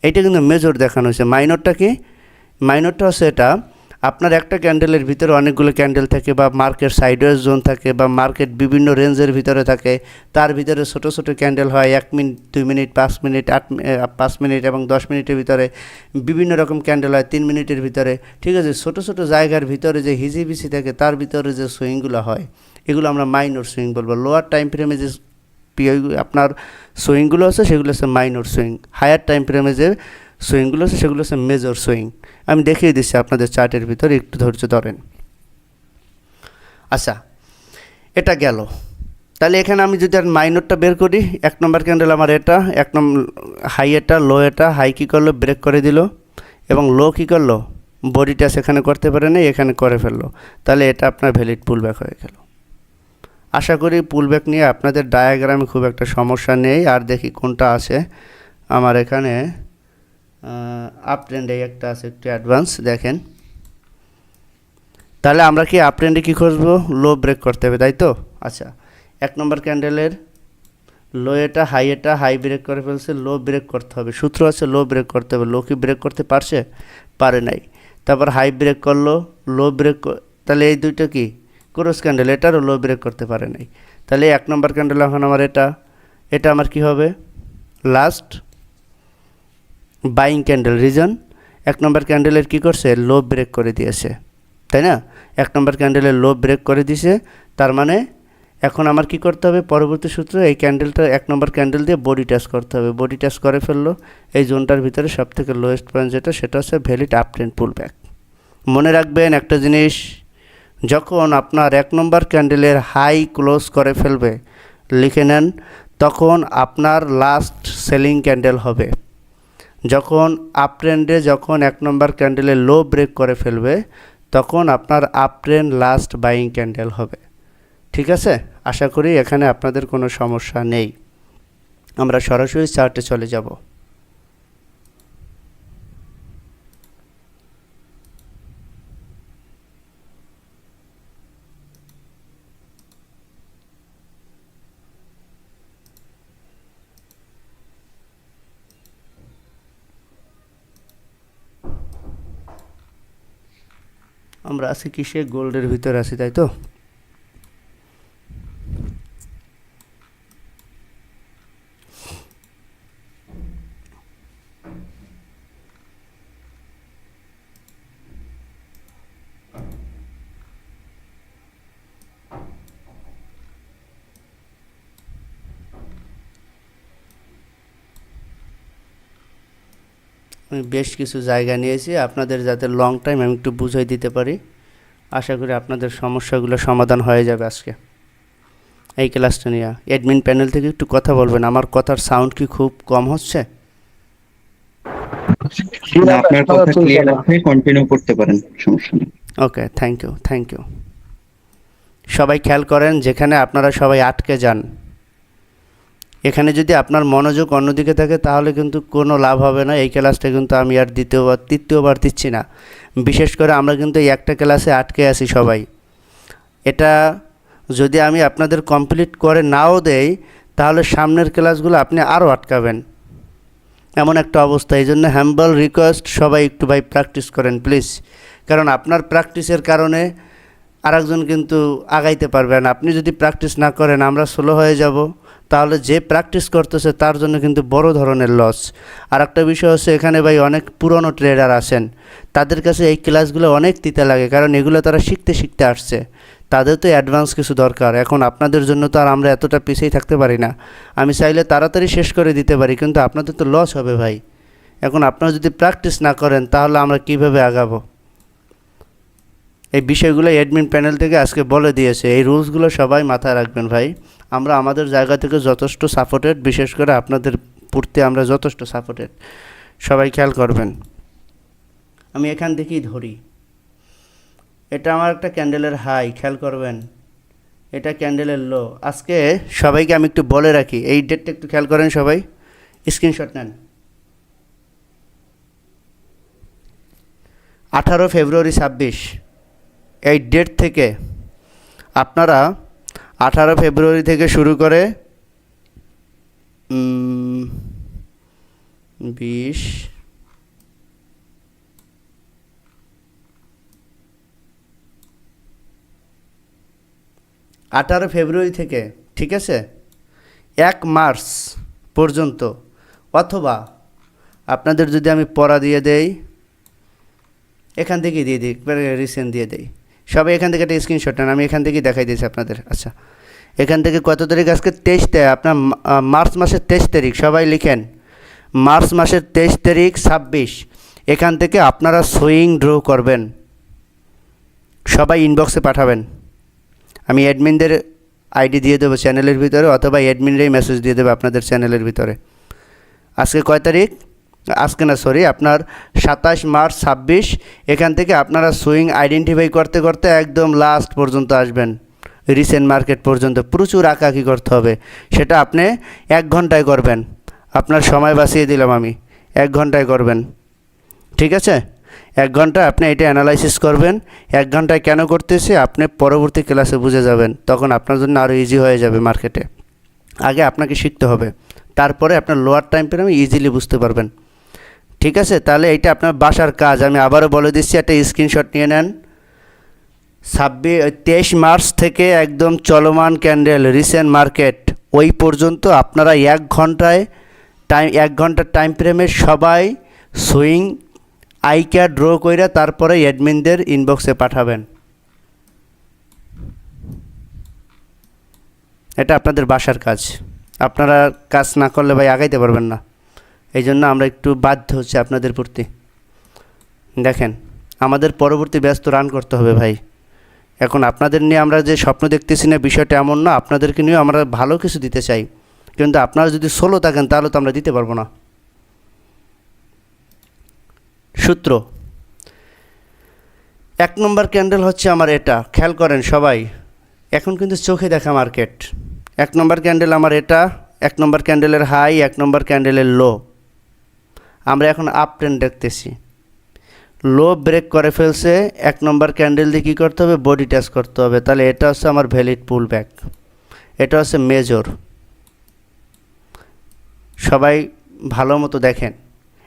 এইটা কিন্তু মেজর দেখানো হয়েছে। মাইনরটা কি, মাইনরটা হচ্ছে এটা, আপনার একটা ক্যান্ডেলের ভিতরে অনেকগুলো ক্যান্ডেল থাকে, বা মার্কেট সাইডওয়েজ জোন থাকে, বা মার্কেট বিভিন্ন রেঞ্জের ভিতরে থাকে, তার ভিতরে ছোট ছোট ক্যান্ডেল হয়, 1 মিনিট, 2 মিনিট, 5 মিনিট, 5 মিনিট এবং 10 মিনিটের ভিতরে বিভিন্ন রকম ক্যান্ডেল হয় 3 মিনিটের ভিতরে, ঠিক আছে। ছোট ছোট জায়গার ভিতরে যে হিজিবিসি থাকে তার ভিতরে যে সুইংগুলো হয়, এগুলো আমরা মাইনর সুইং বলবো। লোয়ার টাইম ফ্রেমে যে আপনার সুইংগুলো আছে সেগুলো হচ্ছে মাইনর সুইং। হায়ার টাইম ফ্রেমে যে সুইংগুলো আছে সেগুলো হচ্ছে মেজর সুইং। আমি দেখিয়ে দিচ্ছি আপনাদের চার্টের ভিতরে, একটু ধৈর্য ধরেন। আচ্ছা, এটা গেল। তাহলে এখানে আমি যদি আর মাইনরটা বের করি, এক নম্বর ক্যান্ডেল আমার এটা, এক নম্বর হাই এটা, লো এটা। হাই কী করলো, ব্রেক করে দিল, এবং লো কী করলো, বডিটা সেখানে করতে পারে না, এখানে করে ফেললো। তাহলে এটা আপনার ভ্যালিড পুল ব্যাক হয়ে গেল। আশা করি পুল ব্যাক নিয়ে আপনাদের ডায়াগ্রামে খুব একটা সমস্যা নেই। আর দেখি কোনটা আছে আমার এখানে, আপ ট্রেন্ডে একটা আছে, একটু অ্যাডভান্স দেখেন। তাহলে আমরা কি আপ ট্রেন্ডে কী খুঁজবো, লো ব্রেক করতে হবে, তাই তো। আচ্ছা, এক নম্বর ক্যান্ডেলের লো এটা, হাই এটা, হাই ব্রেক করে ফেলছে, লো ব্রেক করতে হবে। সূত্র আছে লো ব্রেক করতে হবে। লো কি ব্রেক করতে পারছে, পারে নাই। তারপর হাই ব্রেক করলো, লো ব্রেক, তাহলে এই দুইটা কি ক্রস ক্যান্ডেল, এটারও লো ব্রেক করতে পারে নাই। তাহলে 1 নম্বর ক্যান্ডেল এখন আমার এটা আমার কি হবে, লাস্ট বাইং ক্যান্ডেল। রিজন, 1 নম্বর ক্যান্ডেলের কি করছে, লো ব্রেক করে দিয়েছে, তাই না? 1 নম্বর ক্যান্ডেলের লো ব্রেক করে দিয়েছে, তার মানে এখন আমার কি করতে হবে, পরবর্তী সূত্র এই ক্যান্ডেলটা 1 নম্বর ক্যান্ডেল দিয়ে বডি টাচ করতে হবে। বডি টাচ করে ফেললো, এই জোনটার ভিতরে সবথেকে লোয়েস্ট পয়েন্ট যেটা, সেটা হচ্ছে ভ্যালিড আপ ট্রেন্ড পুল ব্যাক। মনে রাখবেন একটা জিনিস, যখন আপনার 1 নম্বর ক্যান্ডেলের হাই ক্লোজ করে ফেলবে, লিখে নেন, তখন আপনার লাস্ট সেলিং ক্যান্ডেল হবে। যখন আপ ট্রেন্ডে যখন 1 নম্বর ক্যান্ডেলে লো ব্রেক করে ফেলবে, তখন আপনার up trend last buying candle হবে। ঠিক আছে, আশা করি এখানে আপনাদের কোনো সমস্যা নেই। আমরা সরাসরি চার্টে চলে যাব। আমরা আছি কিসে, গোল্ডের ভিতরে আছি, তাই তো? আমি বেশ কিছু জায়গা নিয়েছি আপনাদের, যাতে লং টাইম আমি একটু বুঝাই দিতে পারি। আশা করি আপনাদের সমস্যাগুলো সমাধান হয়ে যাবে আজকে এই ক্লাসটা নিয়ে। অ্যাডমিন প্যানেল থেকে একটু কথা বলবেন, আমার কথার সাউন্ড কি খুব কম হচ্ছে? না, আপনার কথা ক্লিয়ার আছে, কন্টিনিউ করতে পারেন, সমস্যা নেই। ওকে, থ্যাংক ইউ। সবাই খেয়াল করেন, যেখানে আপনারা সবাই আটকে যান, এখানে যদি আপনার মনোযোগ অন্যদিকে থাকে তাহলে কিন্তু কোনো লাভ হবে না। এই ক্লাসটা কিন্তু আমি আর তৃতীয়বার দিচ্ছি না। বিশেষ করে আমরা কিন্তু এই একটা ক্লাসে আটকে আছি সবাই। এটা যদি আমি আপনাদের কমপ্লিট করে নাও দেই, তাহলে সামনের ক্লাসগুলো আপনি আরও আটকাবেন, এমন একটা অবস্থা। এই জন্য হ্যাম্বল রিকোয়েস্ট, সবাই একটু ভাই প্র্যাকটিস করেন প্লিজ। কারণ আপনার প্র্যাকটিসের কারণে আরেকজন কিন্তু আগাইতে পারবেন। আপনি যদি প্র্যাকটিস না করেন, আমরা স্লো হয়ে যাব, তাহলে যে প্র্যাকটিস করতেছে তার জন্য কিন্তু বড় ধরনের লস। আর একটা বিষয় হচ্ছে, এখানে ভাই অনেক পুরনো ট্রেডার আছেন, তাদের কাছে এই ক্লাসগুলো অনেক তিতা লাগে, কারণ এগুলো তারা শিখতে আসছে, তাদের তো অ্যাডভান্স কিছু দরকার। এখন আপনাদের জন্য তো আর আমরা এতটা পিছিয়ে থাকতে পারি না। আমি চাইলে তাড়াতাড়ি শেষ করে দিতে পারি, কিন্তু আপনাদের তো লস হবে ভাই। এখন আপনারা যদি প্র্যাকটিস না করেন, তাহলে আমরা কিভাবে আগাবো? এই বিষয়গুলো অ্যাডমিন প্যানেল থেকে আজকে বলে দিয়েছে, এই রুলসগুলো সবাই মাথায় রাখবেন ভাই। আমরা আমাদের জায়গা থেকে যথেষ্ট সাপোর্টেড, বিশেষ করে আপনাদের পড়তে আমরা যথেষ্ট সাপোর্টেড, সবাই খেয়াল করবেন। আমি এখান থেকেই ধরি, এটা আমার একটা ক্যান্ডেলের হাই, খেয়াল করবেন, এটা ক্যান্ডেলের লো। আজকে সবাইকে আমি একটু বলে রাখি, এই ডেটটা একটু খেয়াল করেন, সবাই স্ক্রিনশট নেন। 18 ফেব্রুয়ারি 26, এই ডেট থেকে আপনারা 18 ফেব্রুয়ারি থেকে শুরু করে 20, 18 ফেব্রুয়ারি থেকে, ঠিক আছে, 1 মার্চ পর্যন্ত, অথবা আপনাদের যদি আমি পড়া দিয়ে দেই, এখান থেকেই দিয়ে দিই, রিসেন্ট দিয়ে দেই। সবাই এখান থেকে একটা স্ক্রিনশট নেন, আমি এখান থেকেই দেখাই দিয়েছি আপনাদের। আচ্ছা, এখান থেকে কত তারিখ, আজকে 23 তারিখ, আপনার মার্চ মাসের 23 তারিখ, সবাই লিখেন মার্চ মাসের 23 তারিখ 26। এখান থেকে আপনারা সুইং ড্র করবেন, সবাই ইনবক্সে পাঠাবেন। আমি অ্যাডমিনদের আইডি দিয়ে দেবো চ্যানেলের ভিতরে, অথবা অ্যাডমিনরাই মেসেজ দিয়ে দেবে আপনাদের চ্যানেলের ভিতরে। আজকে কয় তারিখ, আজকে না সরি, আপনার 27 মার্চ 26। এখান থেকে আপনারা সুইং আইডেন্টিফাই করতে করতে একদম লাস্ট পর্যন্ত আসবেন, রিসেন্ট মার্কেট পর্যন্ত। প্রচুর আঁকাআঁকি করতে হবে, সেটা আপনি 1 ঘন্টায় করবেন। আপনার সময় বাঁচিয়ে দিলাম আমি, 1 ঘন্টায় করবেন, ঠিক আছে? 1 ঘন্টা আপনি এটা অ্যানালাইসিস করবেন। 1 ঘন্টায় কেন করতেছি আপনি পরবর্তী ক্লাসে বুঝে যাবেন, তখন আপনার জন্য আরও ইজি হয়ে যাবে মার্কেটে। আগে আপনাকে শিখতে হবে, তারপরে আপনার লোয়ার টাইম ফ্রেমে ইজিলি বুঝতে পারবেন। ঠিক আছে, তাহলে এইটা আপনার বাসার কাজ। আমি আবারও বলে দিচ্ছি, একটা স্ক্রিনশট নিয়ে নেন। 23 মার্চ থেকে একদম চলমান ক্যান্ডেল রিসেন্ট মার্কেট ওই পর্যন্ত আপনারা 1 ঘন্টার টাইম ফ্রেমে সবাই সুইং আইকা ড্র কইরা তারপরে অ্যাডমিনদের ইনবক্সে পাঠাবেন। এটা আপনাদের বাসার কাজ। আপনারা কাজ না করলে ভাই আগাইতে পারবেন না। এই জন্য আমরা একটু বাধ্য হচ্ছি আপনাদের প্রতি। দেখেন, আমাদের পরবর্তী ব্যস্ত রান করতে হবে ভাই। এখন আপনাদের নিয়ে আমরা যে স্বপ্ন দেখতেছি না, বিষয়টা এমন না। আপনাদেরকে নিয়েও আমরা ভালো কিছু দিতে চাই, কিন্তু আপনারা যদি সোলো থাকেন তাহলে তো আমরা দিতে পারবো না। সূত্র 1 নম্বর ক্যান্ডেল হচ্ছে আমার এটা, খেয়াল করেন সবাই। এখন কিন্তু চোখে দেখা মার্কেট। 1 নম্বর ক্যান্ডেল আমার এটা, 1 নম্বর ক্যান্ডেলের হাই, 1 নম্বর ক্যান্ডেলের লো। আমরা এখন আপ ট্রেন্ড দেখতেছি। লো ব্রেক করে ফেলছে, 1 নম্বর ক্যান্ডেল দিয়ে কী করতে হবে? বডি টাচ করতে হবে। তাহলে এটা হচ্ছে আমার ভ্যালিড পুল ব্যাক, এটা হচ্ছে মেজর। সবাই ভালো মতো দেখেন,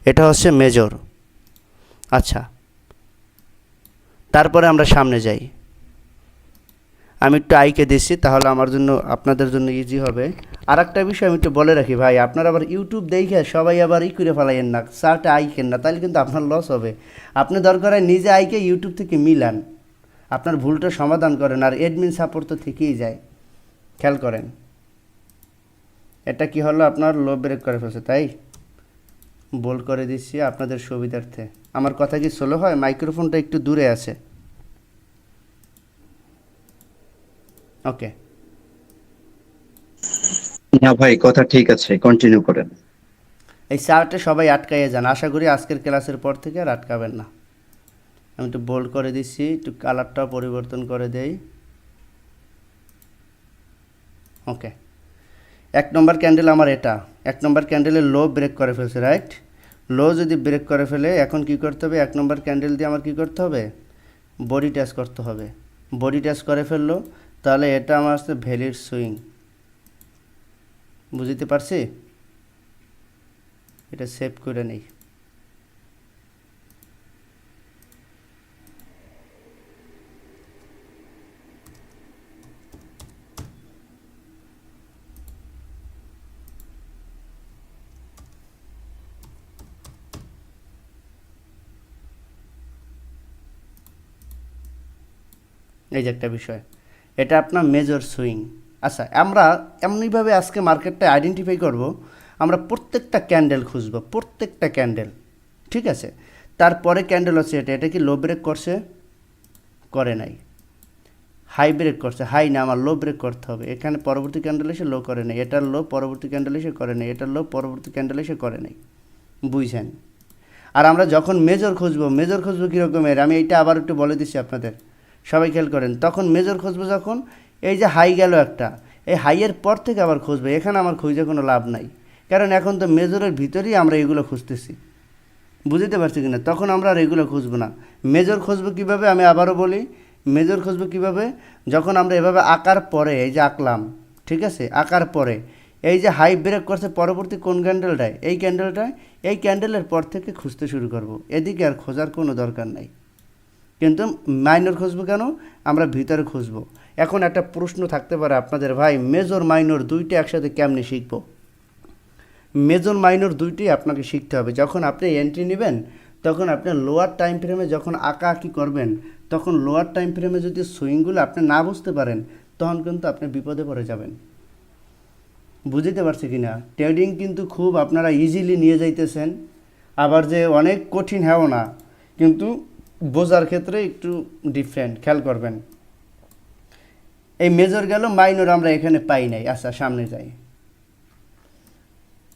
এটা হচ্ছে মেজর। আচ্ছা, তারপরে আমরা সামনে যাই। আমি একটু আইকে দিচ্ছি, তাহলে আমার জন্য আপনাদের জন্য ইজি হবে। আর একটা বিষয় আমি একটু বলে রাখি ভাই, আপনারা আবার ইউটিউব দেখে সবাই আবার করে ফেলাইয়েন না, চার্টে আইকেন না, তাহলে কিন্তু আপনার লস হবে। আপনি দরকার হয় নিজে আইকে ইউটিউব থেকে মিলান, আপনার ভুলটা সমাধান করেন। আর অ্যাডমিন সাপোর্ট তো থেকেই যায়। খেয়াল করেন, এটা কি হলো? আপনার লো ব্রেক করে ফেলছে, তাই বোল্ড করে দিচ্ছি আপনাদের সুবিধার্থে। আমার কথা কি স্লো হয়? মাইক্রোফোনটা একটু দূরে আছে। ওকে, না ভাই, কথা ঠিক আছে, কন্টিনিউ করেন। এই চার্টে সবাই আটকাইয়ে যান। আশা করি আজকের ক্লাসের পর থেকে আর আটকাবেন না। আমি একটু বোল্ড করে দিচ্ছি, একটু কালারটাও পরিবর্তন করে দেই। ওকে, 1 নম্বর ক্যান্ডেল আমার এটা। 1 নম্বর ক্যান্ডেলের লো ব্রেক করে ফেলছে, রাইট? লো যদি ব্রেক করে ফেলে, এখন কি করতে হবে? 1 নম্বর ক্যান্ডেল দিয়ে আমার কি করতে হবে? বডি টাচ করতে হবে। বডি টাচ করে ফেললো, তাহলে এটা আমার হচ্ছে ভ্যালিড সুইং। বুঝতে পারছি? এটা সেভ করে নেই। এই যে একটা বিষয়, এটা আপনার মেজর সুইং। আচ্ছা, আমরা এমনিভাবে আজকে মার্কেটটা আইডেন্টিফাই করব। আমরা প্রত্যেকটা ক্যান্ডেল খুঁজব, প্রত্যেকটা ক্যান্ডেল, ঠিক আছে? তারপরে ক্যান্ডেল হচ্ছে এটা। এটা কি লো ব্রেক করছে? করে নাই। হাই ব্রেক করছে? হাই না, আমার লো ব্রেক করতে হবে। এখানে পরবর্তী ক্যান্ডেল এসে লো করে নাই, এটার লো পরবর্তী ক্যান্ডেল এসে করে নাই, এটার লো পরবর্তী ক্যান্ডেল এসে করে নাই। বুঝছেন? আর আমরা যখন মেজর খুঁজবো, মেজর খুঁজবো কীরকমের, আমি এইটা আবার একটু বলে দিচ্ছি আপনাদের, সবাই খেয়াল করেন। তখন মেজর খুঁজবো যখন এই যে হাই গেল একটা, এই হাইয়ের পর থেকে আবার খুঁজবো। এখানে আমার খুঁজে কোনো লাভ নাই, কারণ এখন তো মেজরের ভিতরেই আমরা এগুলো খুঁজতেছি। বুঝতে পারছি কিনা? তখন আমরা আর এগুলো খুঁজবো না। মেজর খুঁজবো কীভাবে? আমি আবারও বলি, মেজর খুঁজবো কীভাবে? যখন আমরা এভাবে আঁকার পরে, এই যে আঁকলাম, ঠিক আছে, আঁকার পরে এই যে হাই ব্রেক করছে পরবর্তী কোন ক্যান্ডেলটায়? এই ক্যান্ডেলটায়। এই ক্যান্ডেলের পর থেকে খুঁজতে শুরু করব। এদিকে আর খোঁজার কোনো দরকার নাই। কিন্তু মাইনর খুঁজবো কেন? আমরা ভিতরে খুঁজবো। এখন একটা প্রশ্ন থাকতে পারে আপনাদের, ভাই মেজর মাইনর দুইটা একসাথে কেমনে শিখবো? মেজর মাইনর দুইটাই আপনাকে শিখতে হবে। যখন আপনি এন্ট্রি নেবেন, তখন আপনি লোয়ার টাইম ফ্রেমে যখন আঁকাআঁকি করবেন, তখন লোয়ার টাইম ফ্রেমে যদি সুইংগুলো আপনি না বুঝতে পারেন, তখন কিন্তু আপনি বিপদে পড়ে যাবেন। বুঝতে পারছি কি না? ট্রেডিং কিন্তু খুব আপনারা ইজিলি নিয়ে যাইতেছেন, আবার যে অনেক কঠিন হ্যাঁও না, কিন্তু বোঝার ক্ষেত্রে একটু ডিফারেন্ট। খেয়াল করবেন, এই মেজর গেল, মাইনর আমরা এখানে পাই নাই। আচ্ছা, সামনে যাই।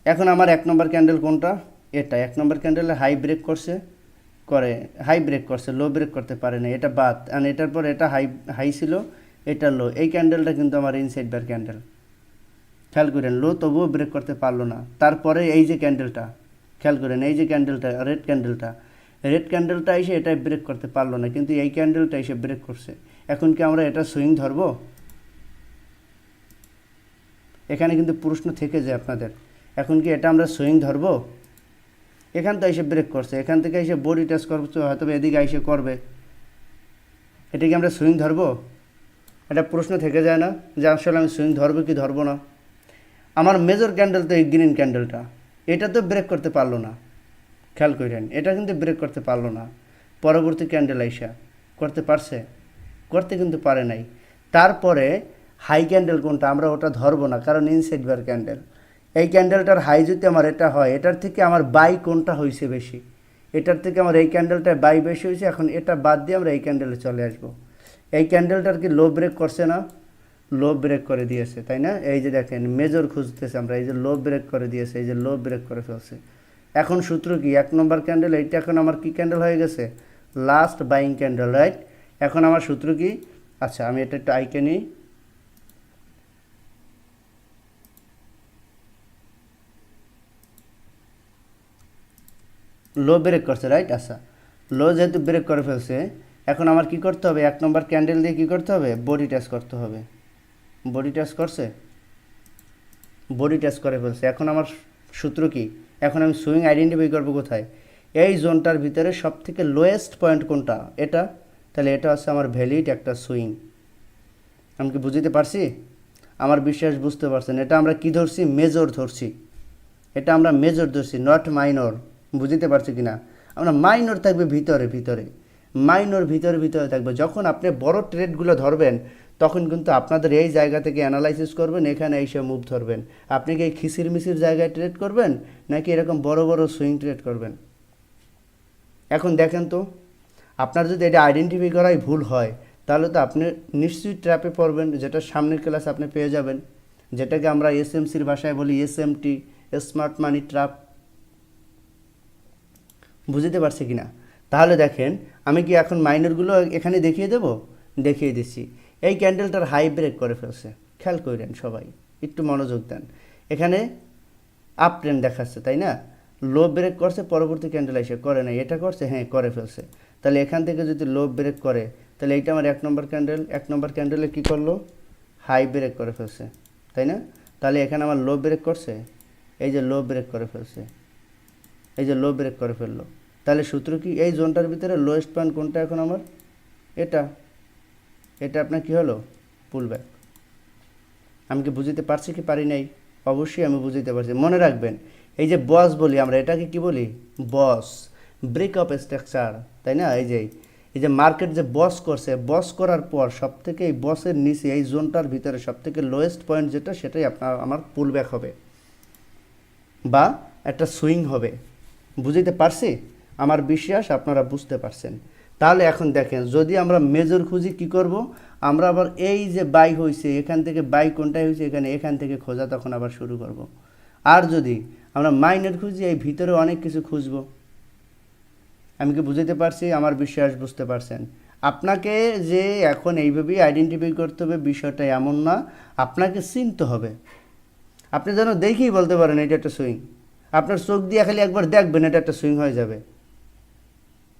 এখন আমার 1 নম্বর ক্যান্ডেল কোনটা? এটা। 1 নম্বর ক্যান্ডেলে হাই ব্রেক করছে, হাই ব্রেক করছে, লো ব্রেক করতে পারে না, এটা বাদ। আর এটার পর এটা হাই ছিল, এটা লো। এই ক্যান্ডেলটা কিন্তু আমার ইনসাইড বার ক্যান্ডেল। খেয়াল করেন, লো তবুও ব্রেক করতে পারলো না। তারপরে এই যে ক্যান্ডেলটা, খেয়াল করেন, এই যে ক্যান্ডেলটা, রেড ক্যান্ডেলটা এসে এটা ব্রেক করতে পারলো না, কিন্তু এই ক্যান্ডেলটা এসে ব্রেক করছে। এখন কি আমরা এটা সুইং ধরবো? এখানে কিন্তু প্রশ্ন থেকে যায় আপনাদের, এখন কি এটা আমরা সুইং ধরবো? এখান তো এসে ব্রেক করছে, এখান থেকে এসে বডি টাচ করছে, হয়তো এদিকে এসে করবে, এটা কি আমরা সুইং ধরবো? একটা প্রশ্ন থেকে যায় না যে আসলে আমি সুইং ধরবো কি ধরবো না। আমার মেজর ক্যান্ডেল তো এই গ্রিন ক্যান্ডেলটা, এটা তো ব্রেক করতে পারলো না, খেয়াল করেন, এটা কিন্তু ব্রেক করতে পারলো না। পরবর্তী ক্যান্ডেল আইসা করতে পারছে? করতে কিন্তু পারে নাই। তারপরে হাই ক্যান্ডেল কোনটা, আমরা ওটা ধরবো না, কারণ ইনসাইড বার ক্যান্ডেল। এই ক্যান্ডেলটার হাই যদি আমার এটা হয়, এটার থেকে আমার বাই কোনটা হয়েছে বেশি, এটার থেকে আমার এই ক্যান্ডেলটায় বাই বেশি হয়েছে। এখন এটা বাদ দিয়ে আমরা এই ক্যান্ডেলে চলে আসবো। এই ক্যান্ডেলটার কি লো ব্রেক করছে না? লো ব্রেক করে দিয়েছে, তাই না? এই যে দেখেন মেজর খুঁজতেছে আমরা, এই যে লো ব্রেক করে দিয়েছে, এই যে লো ব্রেক করে ফেলছে। এখন সূত্র কি? 1 নম্বর ক্যান্ডেল, এইটা এখন আমার কি ক্যান্ডেল হয়ে গেছে? Last buying candle, right? এখন আমার সূত্র কি? আচ্ছা আমি এটা একটু আইকে নিই। লো ব্রেক করছে, রাইট? আচ্ছা, লো যেহেতু ব্রেক করে ফেলছে, এখন আমার কি করতে হবে? 1 নম্বর ক্যান্ডেল দিয়ে কি করতে হবে? বডি টাচ করতে হবে। বডি টাচ করছে, বডি টাচ করে ফেলছে। এখন আমার সূত্র কি? এখন আমি সুইং আইডেন্টিফাই করবো কোথায়? এই জোনটার ভিতরে সব থেকে লোয়েস্ট পয়েন্ট কোনটা? এটা। তাহলে এটা হচ্ছে আমার ভ্যালিড একটা সুইং। আমি কি বুঝতে পারছি? আমার বিশ্বাস বুঝতে পারছেন। এটা আমরা কি ধরছি? মেজর ধরছি। এটা আমরা মেজর ধরছি, নট মাইনর। বুঝতে পারছি কি না? আমরা মাইনর থাকবে ভিতরে ভিতরে, মাইনর ভিতরে ভিতরে থাকবে। যখন আপনি বড় ট্রেডগুলো ধরবেন, তখন কিন্তু আপনাদের এই জায়গা থেকে অ্যানালাইসিস করবেন, এখানে এসে মুভ ধরবেন। আপনি কি এই খিসির মিসির জায়গায় ট্রেড করবেন, নাকি এরকম বড় বড় সুইং ট্রেড করবেন? এখন দেখেন তো, আপনার যদি এটা আইডেন্টিফাই করাই ভুল হয়, তাহলে তো আপনি নিশ্চয়ই ট্র্যাপে পড়বেন, যেটা সামনের ক্লাস আপনি পেয়ে যাবেন, যেটাকে আমরা এসএমসির ভাষায় বলি এসএমটি, স্মার্ট মানি ট্র্যাপ। বুঝতে পারছি কি না? তাহলে দেখেন, আমি কি এখন মাইনরগুলো এখানে দেখিয়ে দেব? দেখিয়ে দিচ্ছি। এই ক্যান্ডেলটার হাই ব্রেক করে ফেলছে, খেয়াল করেন সবাই, একটু মনোযোগ দেন। এখানে আপ ট্রেন্ড দেখাচ্ছে, তাই না? লো ব্রেক করছে, পরবর্তী ক্যান্ডেল এসে করে নাই, এটা করছে, হ্যাঁ করে ফেলছে। তাহলে এখান থেকে যদি লো ব্রেক করে, তাহলে এইটা আমার 1 নম্বর ক্যান্ডেল, 1 নম্বর ক্যান্ডেলে কী করলো? হাই ব্রেক করে ফেলছে, তাই না? তাহলে এখানে আমার লো ব্রেক করছে, এই যে লো ব্রেক করে ফেলছে, এই যে লো ব্রেক করে ফেললো। তাহলে সূত্র কি? এই জোনটার ভিতরে লোয়েস্ট পয়েন্ট কোনটা এখন আমার? এটা। এটা আপনার কি হলো? পুল ব্যাক। আমি কি বুঝতে পারছি কি পারি নাই? অবশ্যই আমি বুঝতে পারছি। মনে রাখবেন, এই যে বস বলি আমরা, এটাকে কি বলি? বস, ব্রেক আপ স্ট্রাকচার, তাই না? এই যে মার্কেট যে বস করছে, বস করার পর সব থেকে এই বসের নিচে এই জোনটার ভিতরে সব থেকে লোয়েস্ট পয়েন্ট যেটা, সেটাই আমার পুল ব্যাক হবে বা একটা সুইং হবে। বুঝতে পারছি? আমার বিশ্বাস আপনারা বুঝতে পারছেন। তাহলে এখন দেখেন, যদি আমরা মেজর খুঁজি কি করব? আমরা আবার এই যে বাই হয়েছে, এখান থেকে বাই কোনটাই হয়েছে, এখান থেকে খোঁজা তখন আবার শুরু করব। আর যদি আমরা মাইনর খুঁজি, এই ভিতরে অনেক কিছু খুঁজব। আমি কি বুঝতে পারছি? আমার বিশ্বাস বুঝতে পারছেন। আপনাকে যে এখন এইভাবেই আইডেন্টিফাই করতে হবে বিষয়টা এমন না, আপনাকে চিনতে হবে। আপনি যেন দেখেই বলতে পারেন এটা একটা সুইং। আপনার চোখ দিয়ে খালি একবার দেখবেন, এটা একটা সুইং হয়ে যাবে।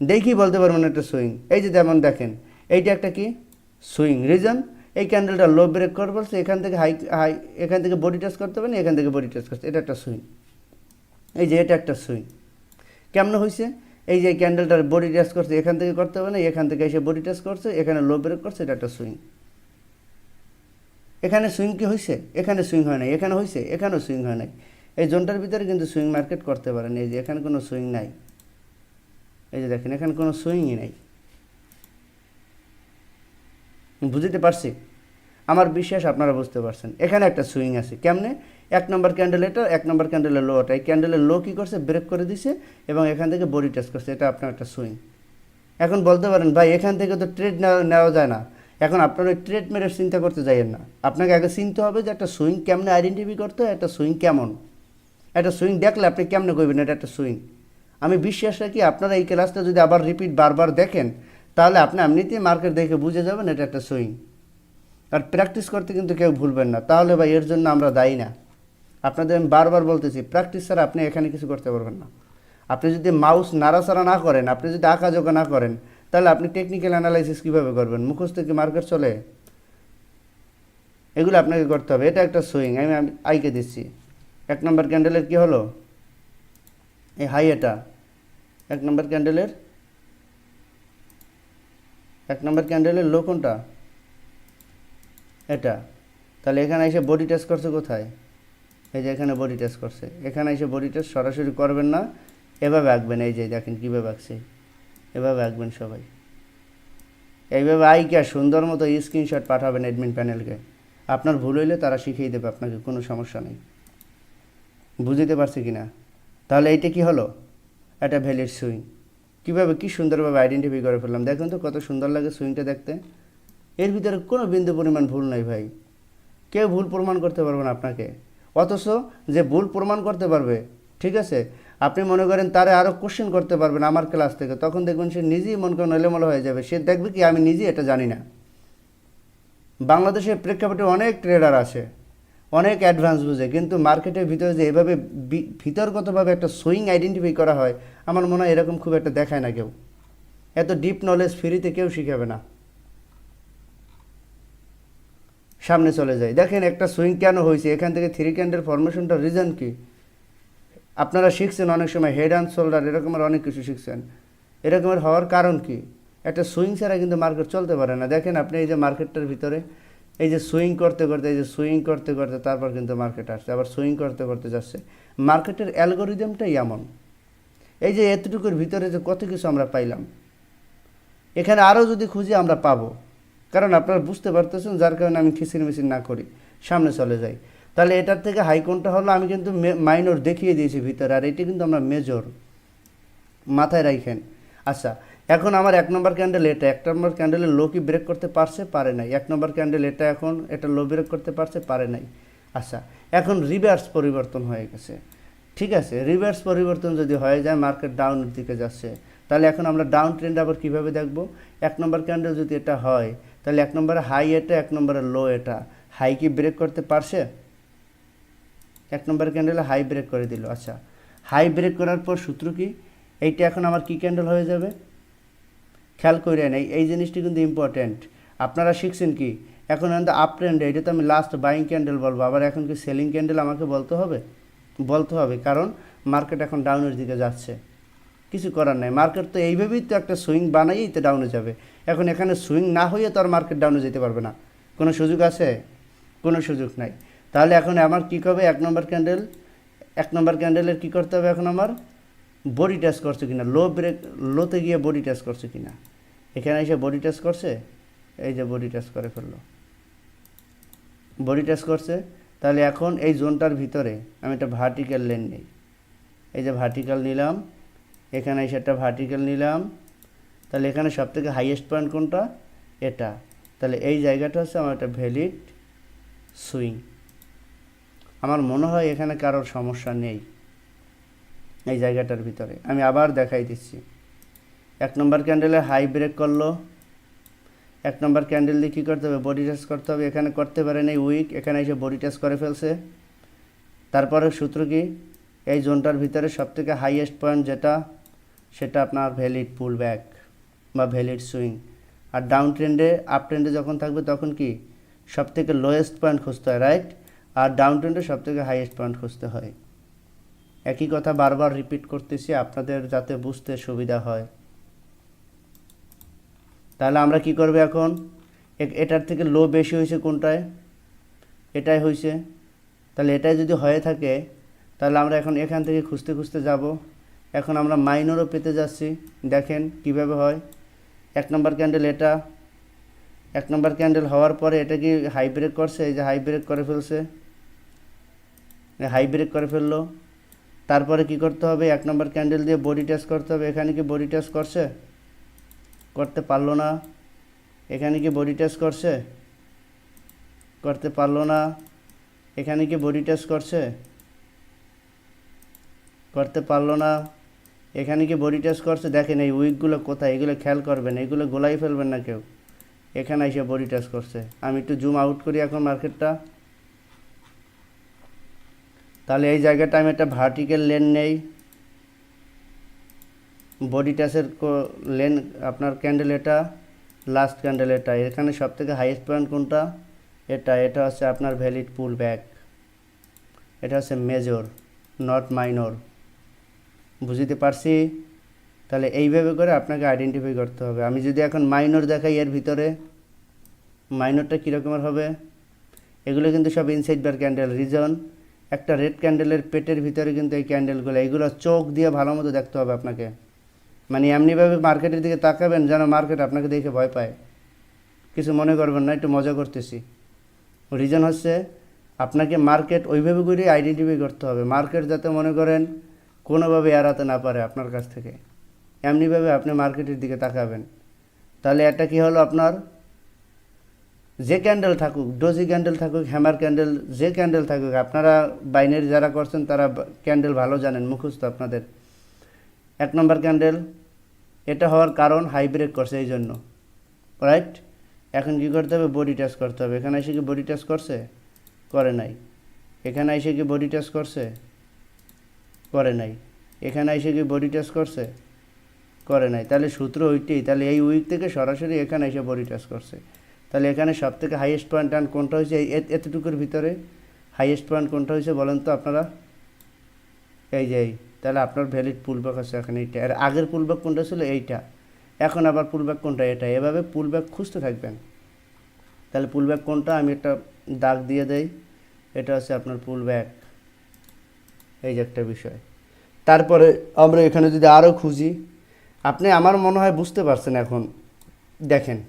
দেখেই বলতে পারবেন একটা সুইং। এই যে যেমন দেখেন, এইটা একটা কি সুইং। রিজন, এই ক্যান্ডেলটা লো ব্রেক করে বলছে, এখান থেকে হাই এখান থেকে বডি টাচ করতে হবে না, এখান থেকে বডি টাচ করছে, এটা একটা সুইং। এই যে এটা একটা সুইং। কেমন হয়েছে? এই যে ক্যান্ডেলটার বডি টাচ করছে, এখান থেকে করতে হবে না, এখান থেকে এসে বডি টাচ করছে, এখানে লো ব্রেক করছে, এটা একটা সুইং। এখানে সুইং কি হয়েছে? এখানে সুইং হয় নাই। এখানে হয়েছে? এখানেও সুইং হয় নাই। এই জোনটার ভিতরে কিন্তু সুইং মার্কেট করতে পারেন। এই যে এখানে কোনো সুইং নাই, এই যে দেখেন এখানে কোনো সুইংই নাই। বুঝতে পারছি? আমার বিশ্বাস আপনারা বুঝতে পারছেন। এখানে একটা সুইং আছে, কেমনে? 1 নম্বর ক্যান্ডেল এটা, 1 নম্বর ক্যান্ডেলের লো ওটা, এই ক্যান্ডেলের লো কী করছে? ব্রেক করে দিছে এবং এখান থেকে বডি টাচ করছে, এটা আপনার একটা সুইং। এখন বলতে পারেন ভাই এখান থেকে তো ট্রেড নেওয়া যায় না। এখন আপনার ওই ট্রেড মেরে চিন্তা করতে যাইয়েন না। আপনাকে আগে চিনতে হবে যে একটা সুইং কেমনে আইডেন্টিফাই করতে হয়, একটা সুইং কেমন। একটা সুইং দেখলে আপনি কেমনে করবেন এটা একটা সুইং। আমি বিশ্বাস রাখি আপনারা এই ক্লাসটা যদি আবার রিপিট বারবার দেখেন, তাহলে আপনি এমনিতেই মার্কেট দেখে বুঝে যাবেন এটা একটা সুইং। আর প্র্যাকটিস করতে কিন্তু কেউ ভুলবেন না, তাহলে ভাই এর জন্য আমরা দায়ী না। আপনাদের আমি বারবার বলতেছি, প্র্যাকটিস ছাড়া আপনি এখানে কিছু করতে পারবেন না। আপনি যদি মাউস নাড়াচাড়া না করেন, আপনি যদি আঁকাঝোঁকা না করেন, তাহলে আপনি টেকনিক্যাল অ্যানালাইসিস কীভাবে করবেন? মুখস্থ কি মার্কেট চলে? এগুলো আপনাকে করতে হবে। এটা একটা সুইং, আমি আইকে দিচ্ছি। 1 নম্বর ক্যান্ডেলের কি হলো? এই হাই এটা 1 নম্বর ক্যান্ডেলের লো কোনটা, এটা। তাহলে এখানে এসে বডি টেস্ট করছে কোথায়, এই যে এখানে বডি টেস্ট করছে। এখানে এসে বডি টেস্ট সরাসরি করবেন না, এভাবে আঁকবেন। এই যে দেখেন কীভাবে আঁকছে, এভাবে আঁকবেন সবাই। এইভাবে আইকা সুন্দর মতো স্ক্রিনশট পাঠাবেন অ্যাডমিন প্যানেলকে। আপনার ভুল হইলে তারা শিখিয়ে দেবে আপনাকে, কোনো সমস্যা নেই। বুঝতে পারছি কি না? তাহলে এইটা কি হলো, এটা ভ্যালিড সুইং। কীভাবে কী সুন্দরভাবে আইডেন্টিফাই করে ফেললাম, দেখুন তো কত সুন্দর লাগে সুইংটা দেখতে। এর ভিতরে কোনো বিন্দু পরিমাণ ভুল নাই ভাই, কেউ ভুল প্রমাণ করতে পারবে না আপনাকে। অথচ যে ভুল প্রমাণ করতে পারবে, ঠিক আছে, আপনি মনে করেন তারে আরও কোশ্চেন করতে পারবেন আমার ক্লাস থেকে, তখন দেখবেন সে নিজেই মন করেন এলোমেলো হয়ে যাবে। সে দেখবে কি আমি নিজেই এটা জানি না। বাংলাদেশের প্রেক্ষাপটে অনেক ট্রেডার আছে, অনেক অ্যাডভান্স বুঝে, কিন্তু মার্কেটের ভিতরে যে এভাবে ভিতরগতভাবে একটা সুইং আইডেন্টিফাই করা হয়, আমার মনে হয় এরকম খুব একটা দেখায় না কেউ। এত ডিপ নলেজ ফ্রিতে কেউ শিখাবে না। সামনে চলে যায়, দেখেন একটা সুইং কেন হয়েছে, এখান থেকে 3 ক্যান্ডেল ফরমেশনটা রিজন কি। আপনারা শিখছেন অনেক সময় হেড অ্যান্ড শোল্ডার, এরকমের অনেক কিছু শিখছেন। এরকমের হওয়ার কারণ কি, একটা সুইং ছাড়া কিন্তু মার্কেট চলতে পারে না। দেখেন আপনি এই যে মার্কেটটার ভিতরে এই যে সুইং করতে করতে, এই যে সুইং করতে করতে তারপর কিন্তু মার্কেট আসছে, আবার সুইং করতে করতে যাচ্ছে। মার্কেটের অ্যালগোরিদমটাই এমন। এই যে এতটুকুর ভিতরে যে কত কিছু আমরা পাইলাম, এখানে আরও যদি খুঁজি আমরা পাবো। কারণ আপনারা বুঝতে পারতেছেন, যার কারণে আমি খিচির মিচির না করি, সামনে চলে যাই। তাহলে এটার থেকে হাই কোনটা হলো, আমি কিন্তু মাইনর দেখিয়ে দিয়েছি ভিতরে, আর এটি কিন্তু আমরা মেজর, মাথায় রাখেন। আচ্ছা, এখন আমার 1 নম্বর ক্যান্ডেল এটা, 1 নম্বর ক্যান্ডেলের লো কি ব্রেক করতে পারছে, পারে নাই। 1 নম্বর ক্যান্ডেল এটা, এখন এটা লো ব্রেক করতে পারছে, পারে নাই। আচ্ছা, এখন রিভার্স পরিবর্তন হয়ে গেছে, ঠিক আছে। রিভার্স পরিবর্তন যদি হয়ে যায়, মার্কেট ডাউনের দিকে যাচ্ছে, তাহলে এখন আমরা ডাউন ট্রেন্ড আবার কীভাবে দেখব। 1 নম্বর ক্যান্ডেল যদি এটা হয়, তাহলে 1 নম্বরে হাই এটা, 1 নম্বরে লো এটা। হাই কি ব্রেক করতে পারছে, 1 নম্বর ক্যান্ডেলে হাই ব্রেক করে দিল। আচ্ছা, হাই ব্রেক করার পর সূত্র কি, এইটা এখন আমার কি ক্যান্ডেল হয়ে যাবে, খেয়াল করে নেই। এই জিনিসটি কিন্তু ইম্পর্ট্যান্ট। আপনারা শিখছেন কি, এখন আপ ট্রেন্ডে, এটা তো আমি লাস্ট বাইং ক্যান্ডেল বলবো, আবার এখন কি সেলিং ক্যান্ডেল আমাকে বলতে হবে, কারণ মার্কেট এখন ডাউনের দিকে যাচ্ছে। কিছু করার নাই, মার্কেট তো এইভাবেই তো একটা সুইং বানাইই তো ডাউনে যাবে। এখন এখানে সুইং না হয়ে তো আর মার্কেট ডাউনে যেতে পারবে না, কোনো সুযোগ আছে, কোনো সুযোগ নাই। তাহলে এখন আমার কী হবে, 1 নম্বর ক্যান্ডেলের কী করতে হবে, এখন আমার বডি টেস্ট করছে কিনা, লোতে গিয়ে বডি টেস্ট করছে কিনা। এখানে এসে বডি টেস্ট করছে, এই যে বডি টেস্ট করে ফেললো, বডি টেস্ট করছে। তাহলে এখন এই জোনটার ভিতরে আমি একটা ভার্টিক্যাল লেন নিই, এই যে ভার্টিক্যাল নিলাম, এখানে এসে একটা ভার্টিক্যাল নিলাম। তাহলে এখানে সবথেকে হাইয়েস্ট পয়েন্ট কোনটা, এটা। তাহলে এই জায়গাটা হচ্ছে আমার একটা ভ্যালিড সুইং। আমার মনে হয় এখানে কারোর সমস্যা নেই এই জায়গাটার ভিতরে। আমি আবার দেখাই দিচ্ছি, 1 নম্বর ক্যান্ডেলে হাই ব্রেক করলো, 1 নম্বর ক্যান্ডেল দিয়ে কী করতে হবে, বডি টেস্ট করতে হবে। এখানে করতে পারে নাই, উইক, এখানে এসে বডি টেস্ট করে ফেলছে। তারপরে সূত্র কি, এই জোনটার ভিতরে সবথেকে হাইয়েস্ট পয়েন্ট যেটা, সেটা আপনার ভ্যালিড পুল ব্যাক বা ভ্যালিড সুইং। আর ডাউন ট্রেন্ডে, আপ ট্রেন্ডে যখন থাকবে তখন কি সবথেকে লোয়েস্ট পয়েন্ট খুঁজতে হয়, রাইট। আর ডাউন ট্রেন্ডে সবথেকে হাইয়েস্ট পয়েন্ট খুঁজতে হয়। একই কথা বারবার রিপিট করতেছি আপনাদের যাতে বুঝতে সুবিধা হয়। তাহলে আমরা কি করব এখন, এটার থেকে লো বেশি হয়েছে কোনটায়, এটাই হয়েছে। তাহলে এটাই যদি হয়ে থাকে, তাহলে আমরা এখন এখান থেকে খুঁজতে খুঁজতে যাব। এখন আমরা মাইনরও পেতে যাচ্ছি, দেখেন কিভাবে হয়। 1 নম্বর ক্যান্ডেল এটা, 1 নম্বর ক্যান্ডেল হওয়ার পরে এটা কি হাই ব্রেক করছে, এই যে হাই ব্রেক করে ফেলছে, হাই ব্রেক করে ফেললো। তারপরে কি করতে হবে, 1 নম্বর ক্যান্ডেল দিয়ে বডি টেস্ট করতে হবে। এখানে কি বডি টেস্ট করছে, করতে পারলো না। এখানে কি বডি টেস্ট করছে, করতে পারলো না। এখানে কি বডি টেস্ট করছে, করতে পারলো না। এখানে কি বডি টেস্ট করছে, দেখেন এই উইকগুলো কোথায়, এগুলো খেয়াল করবেন, এগুলো গোলাই ফেলবেন না কেউ। এখানে এসে বডি টেস্ট করছে। আমি একটু জুম আউট করি এখন মার্কেটটা। তাহলে এই জায়গাটা আমি একটা ভার্টিক্যাল লেন নেই, বডি টেস্টের লেন আপনার ক্যান্ডেল এটা, লাস্ট ক্যান্ডেল এটা। এখানে সবথেকে হাইয়েস্ট পয়েন্ট কোনটা, এটা হচ্ছে আপনার ভ্যালিড পুল ব্যাক। এটা হচ্ছে মেজর, নট মাইনর। বুঝতে পারছি? তাহলে এইভাবে করে আপনাকে আইডেন্টিফাই করতে হবে। আমি যদি এখন মাইনর দেখাই এর ভিতরে, মাইনরটা কীরকমের হবে? এগুলো কিন্তু সব ইনসাইড বার ক্যান্ডেল। রিজন, একটা রেড ক্যান্ডেলের পেটের ভিতরে কিন্তু এই ক্যান্ডেলগুলো, এইগুলো চোখ দিয়ে ভালো মতো দেখতে হবে আপনাকে। মানে এমনিভাবে মার্কেটের দিকে তাকাবেন যেন মার্কেট আপনাকে দেখে ভয় পায়। কিছু মনে করবেন না, একটু মজা করতেছি। রিজন হচ্ছে আপনাকে মার্কেট ওইভাবে করে আইডেন্টিফাই করতে হবে, মার্কেট যাতে মনে করেন কোনোভাবে এড়াতে না পারে আপনার কাছ থেকে। এমনিভাবে আপনি মার্কেটের দিকে তাকাবেন। তাহলে এটা কি হলো আপনার, যে ক্যান্ডেল থাকুক, ডোজি ক্যান্ডেল থাকুক, হ্যামার ক্যান্ডেল, যে ক্যান্ডেল থাকুক, আপনারা বাইনারি যারা করছেন তারা ক্যান্ডেল ভালো জানেন, মুখস্থ আপনাদের। 1 নম্বর ক্যান্ডেল, এটা হওয়ার কারণ হাই ব্রেক করছে এই জন্য, রাইট? এখন কী করতে হবে? বডি টাচ করতে হবে। এখানে এসে কি বডি টাচ করছে? করে নাই। এখানে এসে কি বডি টাচ করছে? করে নাই। এখানে এসে কি বডি টাচ করছে? করে নাই। তাহলে সূত্র ওইটাই। তাহলে এই উইক থেকে সরাসরি এখানে এসে বডি টাচ করছে। তাহলে এখানে সব থেকে হাইয়েস্ট পয়েন্ট টান কোনটা হয়েছে? এতটুকুর ভিতরে হাইয়েস্ট পয়েন্ট কোনটা হয়েছে বলেন তো আপনারা? এই যে এই। তাহলে আপনার ভ্যালিড পুলব্যাক আছে এখানে এইটা। আর আগের পুলব্যাক কোনটা ছিল? এইটা। এখন আবার পুলব্যাক কোনটা? এটা। এভাবে পুলব্যাক খুঁজতে থাকবেন। তাহলে পুলব্যাক কোনটা? আমি একটা দাগ দিয়ে দেই। এটা হচ্ছে আপনার পুলব্যাক। এই যে একটা বিষয়। তারপরে আমরা এখানে যদি আরও খুঁজি, আপনি আমার মনে হয় বুঝতে পারছেন এখন। দেখেন,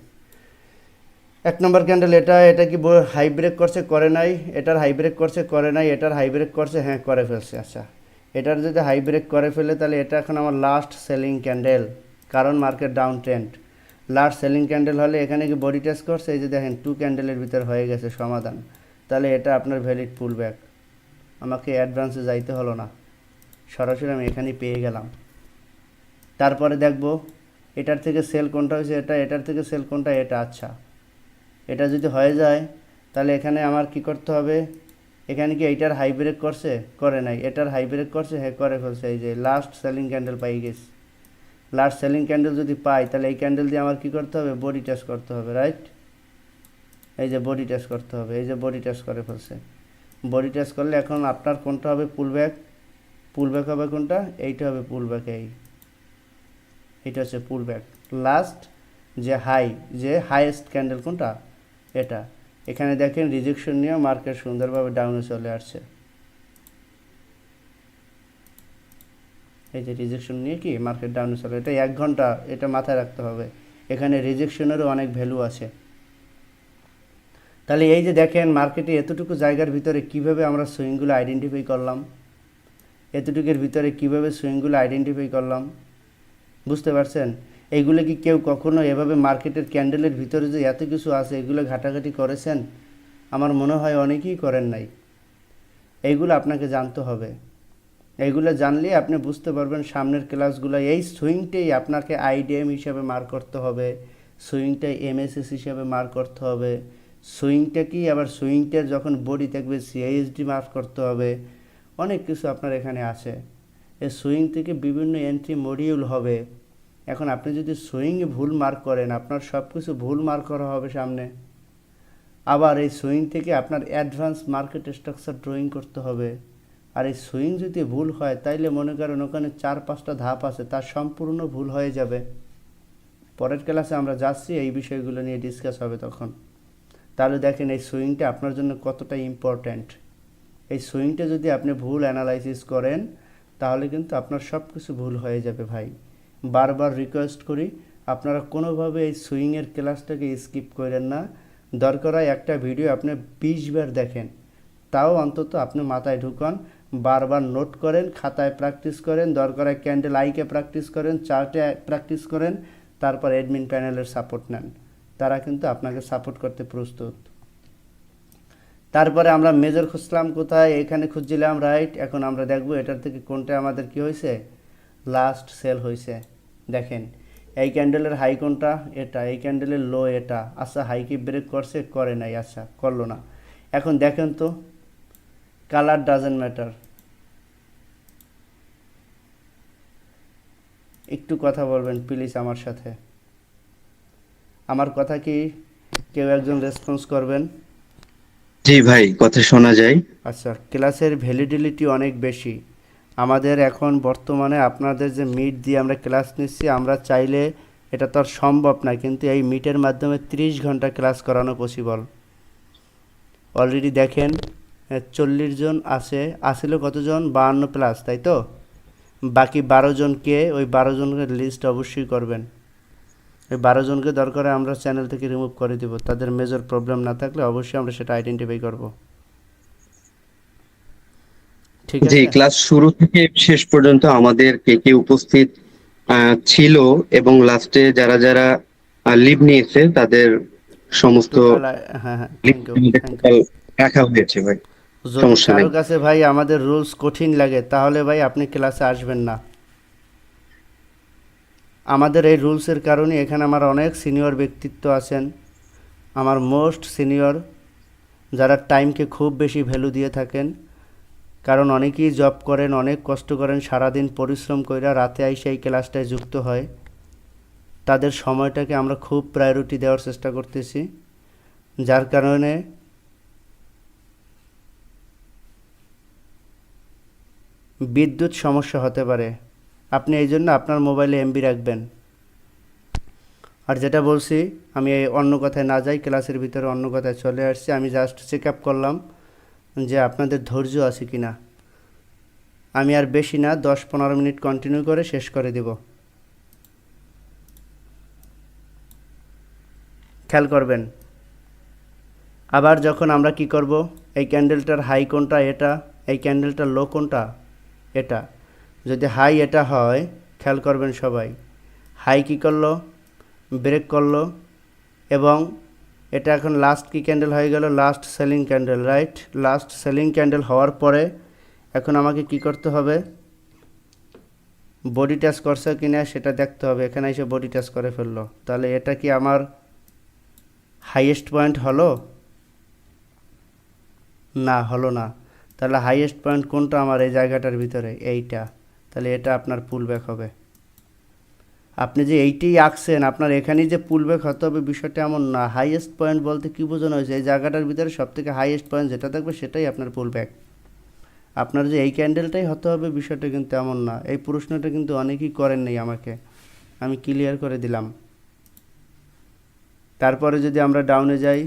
1 নম্বর ক্যান্ডেল, এটা কি হাই ব্রেক করছে? করে নাই। এটার হাই ব্রেক করছে? করে নাই। এটার হাই ব্রেক করছে? হ্যাঁ, করে ফেলছে। আচ্ছা, এটার যদি হাই ব্রেক করে ফেলে তাহলে এটা এখন আমার লাস্ট সেলিং ক্যান্ডেল, কারণ market down trend. Last selling candle হলে এখানে কি বডি টেস্ট করছে? এই যে দেখেন 2 ক্যান্ডেলের ভিতর হয়ে গেছে সমাধান। তাহলে এটা আপনার ভ্যালিড পুলব্যাক। আমাকে অ্যাডভান্সে যাইতে হলো না, সরাসরি আমি এখানেই পেয়ে গেলাম। তারপরে দেখব এটার থেকে সেল কোনটা হয়েছে? এটা। এটার থেকে সেল কোনটা? এটা। আচ্ছা, এটা যদি হয়ে যায় তাহলে এখানে আমার কি করতে হবে? এখানে কি এইটার হাই ব্রেক করছে? করে নাই। এটার হাই ব্রেক করছে? হ্যাঁ, করে ফেলছে। এই যে লাস্ট সেলিং ক্যান্ডেল পাই গেছি। লাস্ট সেলিং ক্যান্ডেল যদি পাই তাহলে এই ক্যান্ডেল দিয়ে আমার কি করতে হবে? বডি টেস্ট করতে হবে, রাইট? এই যে বডি টেস্ট করতে হবে। এই যে বডি টেস্ট করে ফেলছে। বডি টেস্ট করলে এখন আপনার কোনটা হবে? পুলব্যাক। পুলব্যাক হবে কোনটা? এইটা হবে পুলব্যাক। এইটা হচ্ছে পুলব্যাক। লাস্ট যে হাইয়েস্ট ক্যান্ডেল কোনটা? এটা। এখানে দেখেন রিজেকশন নিয়ে মার্কেট সুন্দরভাবে ডাউনে চলে আসছে। এই যে রিজেকশন নিয়ে কি মার্কেট ডাউনে চলে, এটা 1 ঘন্টা, এটা মাথায় রাখতে হবে। এখানে রিজেকশনেরও অনেক ভ্যালু আছে। তাহলে এই যে দেখেন মার্কেটে এতটুকু জায়গার ভিতরে কিভাবে আমরা সুইংগুলো আইডেন্টিফাই করলাম, এতটুকুর ভিতরে কিভাবে সুইংগুলো আইডেন্টিফাই করলাম, বুঝতে পারছেন? এইগুলো কি কেউ কখনো এভাবে মার্কেটের ক্যান্ডেলের ভিতরে যে এত কিছু আছে এগুলো ঘাটাঘাটি করেছেন? আমার মনে হয় অনেকেই করেন নাই। এইগুলো আপনাকে জানতে হবে। এইগুলো জানলে আপনি বুঝতে পারবেন সামনের ক্লাসগুলো। এই সুইংটাই আপনাকে আইডিএম হিসাবে মার্ক করতে হবে, সুইংটাই এমএসএস হিসাবে মার্ক করতে হবে, সুইংটা কি, আবার সুইংটার যখন বডি থাকবে সিআইএসডি মার্ক করতে হবে। অনেক কিছু আপনার এখানে আছে। এই সুইং থেকে বিভিন্ন এন্ট্রি মডিউল হবে। এখন আপনি যদি সুইংয়ে ভুল মার্ক করেন আপনার সব কিছু ভুল মার্ক করা হবে সামনে। আবার এই সুইং থেকে আপনার অ্যাডভান্স মার্কেট স্ট্রাকচার ড্রয়িং করতে হবে। আর এই সুইং যদি ভুল হয় তাইলে মনে করেন ওখানে 4-5টা ধাপ আছে, তার সম্পূর্ণ ভুল হয়ে যাবে। পরের ক্লাসে আমরা যাচ্ছি, এই বিষয়গুলো নিয়ে ডিসকাস হবে তখন। তাহলে দেখেন এই সুইংটা আপনার জন্য কতটা ইম্পর্ট্যান্ট। এই সুইংটা যদি আপনি ভুল অ্যানালাইসিস করেন তাহলে কিন্তু আপনার সব কিছু ভুল হয়ে যাবে ভাই। বারবার রিকোয়েস্ট করি আপনারা কোনোভাবে এই সুইংয়ের ক্লাসটাকে স্কিপ করেন না। দরকার হয় একটা ভিডিও আপনি 20 বার দেখেন, তাও অন্তত আপনি মাথায় ঢুকান, বারবার নোট করেন, খাতায় প্র্যাকটিস করেন, দরকার হয় ক্যান্ডেল আইকে প্র্যাকটিস করেন, চার্টে প্র্যাকটিস করেন, তারপর অ্যাডমিন প্যানেলের সাপোর্ট নেন। তারা কিন্তু আপনাকে সাপোর্ট করতে প্রস্তুত। তারপরে আমরা মেজর খুঁজলাম কোথায়? এখানে খুঁজছিলাম, রাইট? এখন আমরা দেখব এটার থেকে কোনটা আমাদের কি হয়েছে? লাস্ট সেল হয়েছে। দেখেন এই ক্যান্ডেলের হাই কোনটা? এটা। এই ক্যান্ডেলের লো এটা। আচ্ছা, হাই কি ব্রেক করছে? করে নাই। আচ্ছা, করলো না। এখন দেখেন তো, কালার ডাজেন্ট ম্যাটার। একটু কথা বলবেন প্লিজ আমার সাথে। আমার কথা কি কেউ একজন রেসপন্স করবেন? জি ভাই, কথা শোনা যায়। আচ্ছা, ক্লাসের ভ্যালিডিটি অনেক বেশি। আমাদের এখন বর্তমানে আপনাদের যে মিট দিয়ে আমরা ক্লাস নিচ্ছি, আমরা চাইলে এটা তো আর সম্ভব না, কিন্তু এই মিটের মাধ্যমে 30 ঘন্টা ক্লাস করানো পসিবল। অলরেডি দেখেন 40 জন আসিল কতজন, 52 প্লাস, তাই তো? বাকি 12 জনকে, ওই 12 জনের লিস্ট অবশ্যই করবেন। ওই 12 জনকে দরকার হয় আমরা চ্যানেল থেকে রিমুভ করে দিব, তাদের মেজর প্রবলেম না থাকলে অবশ্যই আমরা সেটা আইডেন্টিফাই করব। ঠিক জি, আছে? ক্লাস শুরু থেকে শেষ পর্যন্ত আমাদের কে কে উপস্থিত ছিল এবং লাস্টে যারা যারা লিভ নিয়েছে তাদের সমস্ত টোটাল, হ্যাঁ হ্যাঁ, থ্যাংক ইউ, থ্যাংক ইউ। রাখা হয়েছে ভাই। যদি সমস্যা নেই। কারো কাছে ভাই আমাদের রুলস কঠিন লাগে, তাহলে ভাই আপনি ক্লাসে আসবেন না। আমাদের এই রুলসের কারণে এখানে আমার অনেক সিনিয়র ব্যক্তিত্ব আছেন, আমার মোস্ট সিনিয়র, যারা টাইমকে খুব বেশি ভ্যালু দিয়ে থাকেন। কারণ অনেকেই জব করেন, অনেক কষ্ট করেন, সারাদিন পরিশ্রম কইরা রাতে আইসা এই ক্লাসটায় যুক্ত হয়। তাদের সময়টাকে আমরা খুব প্রায়োরিটি দেওয়ার চেষ্টা করতেছি, যার কারণে বিদ্যুৎ সমস্যা হতে পারে। আপনি এই জন্য আপনার মোবাইলে এমবি রাখবেন। আর যেটা বলছি, আমি এই অন্য কথায় না যাই, ক্লাসের ভিতরে অন্য কথায় চলে আসছি। আমি জাস্ট চেক আপ করলাম যে আপনাদের ধৈর্য আছে কি না। আমি আর বেশি না, 10-15 মিনিট কন্টিনিউ করে শেষ করে দিব। খেয়াল করবেন। আবার যখন আমরা কি করব, এই ক্যান্ডেলটার হাই কোনটা, এটা, এই ক্যান্ডেলটার লো কোনটা, এটা। যদি হাই এটা হয়, খেয়াল করবেন সবাই, হাই কি করলো, ব্রেক করলো, এবং এটা এখন লাস্ট কি ক্যান্ডেল হয়ে গেল, last selling candle, right? Last selling candle হওয়ার পরে এখন আমাকে কি করতে হবে, বডি টাচ করছে কিনা সেটা দেখতে হবে। এখানে এসে বডি টাচ করে ফেললো, তাহলে এটা কি আমার হাইয়েস্ট পয়েন্ট হলো? না, হলো না। তাহলে হাইয়েস্ট পয়েন্ট কোনটা আমার এই জায়গাটার ভিতরে, এইটা। তাহলে এটা আপনার পুল ব্যাক হবে। আপনি যে এইটাই আঁকছেন, আপনার এখানেই যে পুল ব্যাক হতে হবে বিষয়টা এমন না। হাইয়েস্ট পয়েন্ট বলতে কী বোঝানো হয়েছে, এই জায়গাটার ভিতরে সবথেকে হাইয়েস্ট পয়েন্ট যেটা থাকবে সেটাই আপনার পুল ব্যাক। আপনার যে এই ক্যান্ডেলটাই হতে হবে বিষয়টা কিন্তু এমন না। এই প্রশ্নটা কিন্তু অনেকেই করেন নাই আমাকে, আমি ক্লিয়ার করে দিলাম। তারপরে যদি আমরা ডাউনে যাই,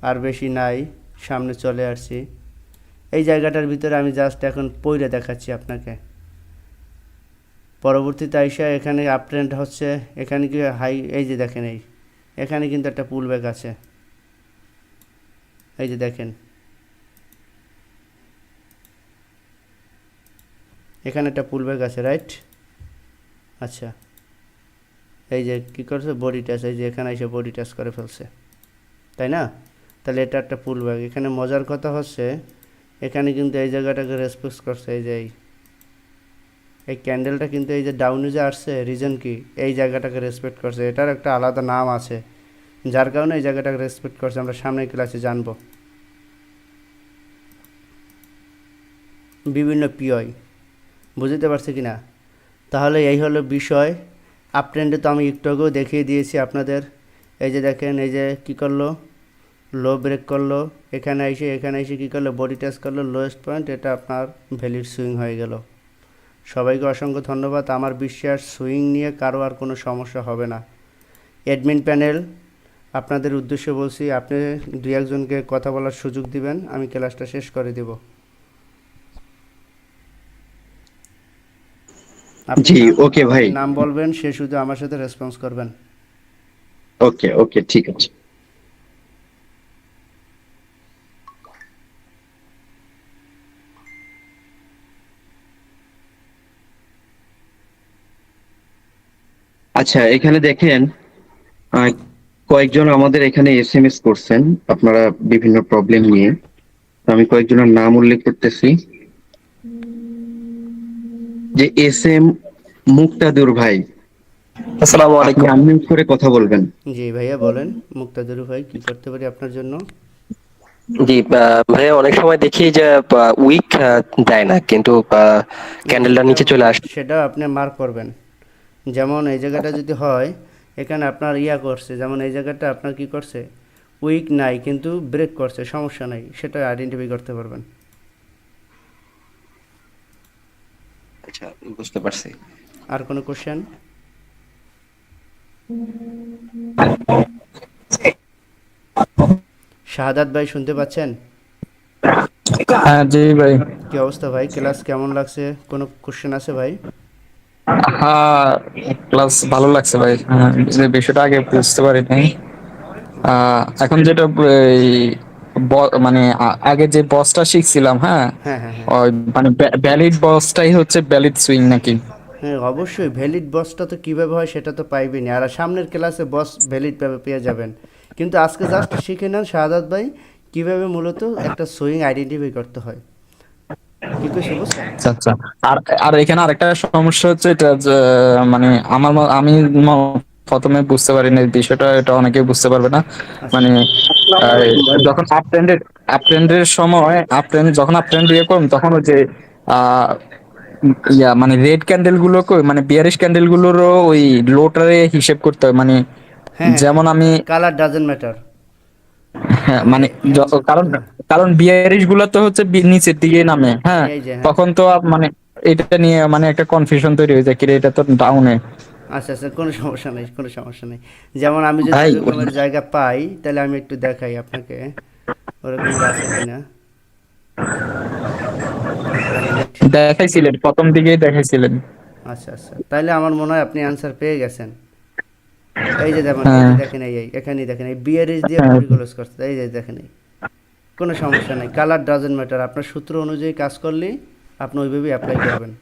আর বেশি নাই, সামনে চলে আসছি। এই জায়গাটার ভিতরে আমি জাস্ট এখন পইরে দেখাচ্ছি আপনাকে। পরবর্তীতে আইসা এখানে আপ ট্রেন্ড হচ্ছে, এখানে কি হাই, এই যে দেখেন, এখানে কিন্তু একটা পুল ব্যাক আছে, এই যে দেখেন, এখানে একটা পুল ব্যাক আছে, রাইট? আচ্ছা, এই যে কী করছে, বডি টাচ, এই যে এখানে এসে বডি টাচ করে ফেলছে, তাই না? তাহলে এটা একটা পুল ব্যাক। এখানে মজার কথা হচ্ছে, এখানে কিন্তু এই জায়গাটাকে রেসপেক্ট করছে, এই যে এই ক্যান্ডেলটা কিন্তু এই যে ডাউনে যে আসছে, রিজন কি, এই জায়গাটাকে রেসপেক্ট করছে। এটার একটা আলাদা নাম আছে, যার কারণে এই জায়গাটাকে রেসপেক্ট করছে, আমরা সামনের ক্লাসে জানবো। বিভিন্ন পিওই, বুঝতে পারছি কি না? তাহলে এই হলো বিষয়। আপ ট্রেন্ডে তো আমি একটু আগেও দেখিয়ে দিয়েছি আপনাদের। এই যে দেখেন, এই যে কী করলো, লো ব্রেক করলো, এখানে এসে কী করলো, বডি টাচ করলো, লোয়েস্ট পয়েন্ট, এটা আপনার ভ্যালিড সুইং হয়ে গেল। সবাইকে অসংখ্য ধন্যবাদ। আমার বিশ্বাস সুইং নিয়ে কারো আর কোনো সমস্যা হবে না। অ্যাডমিন প্যানেল, আপনাদের উদ্দেশ্যে বলছি, আপনি 2-1জনকে কথা বলার সুযোগ দিবেন, আমি ক্লাসটা শেষ করে দেব। জি, ওকে ভাই। নাম বলবেন, সে শুধু আমার সাথে রেসপন্স করবেন। ওকে ওকে, ঠিক আছে। আচ্ছা, এখানে দেখেন আহ, কয়েকজন আমাদের এখানে এসএমএস করছেন আপনারা বিভিন্ন প্রবলেম নিয়ে। তো আমি কয়েকজনের নাম উল্লেখ করতেছি। যে এস মুক্তাদুর ভাই, আসসালামু আপনি আলাইকুম। আনমিউট করে কথা বলবেন। জি ভাইয়া, বলেন মুক্তাদুর ভাই, কি করতে পারি আপনার জন্য? জি ভাইয়া, অনেক সময় দেখি যে উইক দেয় না, কিন্তু ক্যান্ডেলটা নিচে চলে আসে। সেটা আপনি মার্ক করবেন। যেমন এই জায়গাটা আচ্ছা। যদি হয়, এখানে আপনার ইয়া করছে, যেমন এই জায়গাটা আপনার কি করছে, উইক নাই কিন্তু ব্রেক করছে, সমস্যা নাই, সেটা আইডেন্টিফাই করতে পারবেন। আচ্ছা, বুঝতে পারছি। আর কোনো কোশ্চেন? শাহাদাত ভাই শুনতে পাচ্ছেন? হ্যাঁ জি ভাই। কি অবস্থা ভাই, ক্লাস কেমন লাগছে? কোনো কোশ্চেন আছে ভাই? হ্যাঁ, ক্লাস ভালো লাগছে ভাই। যে বিষয়টা আগে বুঝতে পারি নাই। এখন যেটা এই মানে আগে যে বসটা শিখছিলাম, হ্যাঁ, হ্যাঁ হ্যাঁ হ্যাঁ ওই মানে ভ্যালিড বসটাই হচ্ছে ভ্যালিড সুইং নাকি? হ্যাঁ, অবশ্যই ভ্যালিড বসটা তো কীভাবে হয় সেটা তো পাইবেনি, আর সামনের ক্লাসে বস ভ্যালিডভাবে পেয়ে যাবেন। কিন্তু আজকে জাস্ট শিখে নেন শাহাদাত ভাই কীভাবে মূলত একটা সুইং আইডেন্টিফাই করতে হয়। কি কইছি বুঝছেন? আচ্ছা আচ্ছা। আর আর এখানে আরেকটা সমস্যা হচ্ছে এটা যে মানে আমি প্রথমে বুঝতে পারিনি এই বিষয়টা, এটা অনেকেই বুঝতে পারবে না। আচ্ছা মানে আহ, যখন আপট্রেন্ডের সময় যখন আপট্রেন্ড ইয়ে করুন তখন ওই যে আহ, মানে রেড ক্যান্ডেল গুলো মানে বিয়ারিশ ক্যান্ডেল গুলোরও ওই লোটারে হিসেব করতে হয়। মানে হ্যাঁ হ্যাঁ হ্যাঁ, যেমন আমি কালার ডাজেন্ট ম্যাটার। হ্যাঁ মানে মানে কারণ হ্যাঁ, কারণ বিয়ারিশ গুলো তো হচ্ছে নিচের দিকে নামে, হ্যাঁ। এই যে হ্যাঁ। তখন তো মানে এটা নিয়ে মানে একটা কনফিউশন তৈরি হয়ে যায় কি রে, এটা তো ডাউনে। আচ্ছা আচ্ছা, কোনো সমস্যা নেই, কোনো সমস্যা নেই। যেমন আমি যদি ভাই ওরকমের জায়গা পাই তাহলে আমি একটু দেখাই আপনাকে ওরকমের আছে কিনা। এক মিনিট। দেখাইছিলেন, প্রথম দিকেই দেখাইছিলেন। আচ্ছা আচ্ছা, তাহলে আমার মনে হয় আপনি অ্যান্সার পেয়ে গেছেন। এই যে দেখেন, এই হ্যাঁ যে দেখেন, এখানেই দেখেন, এই বিয়ারিজ দিয়ে হ্যাঁ পরিকলস করতে, এই যে দেখেন কোনো সমস্যা নেই, কালার ডাজেন্ট ম্যাটার, আপনার সূত্র অনুযায়ী কাজ করলেই আপনি ওইভাবেই অ্যাপ্লাই করবেন।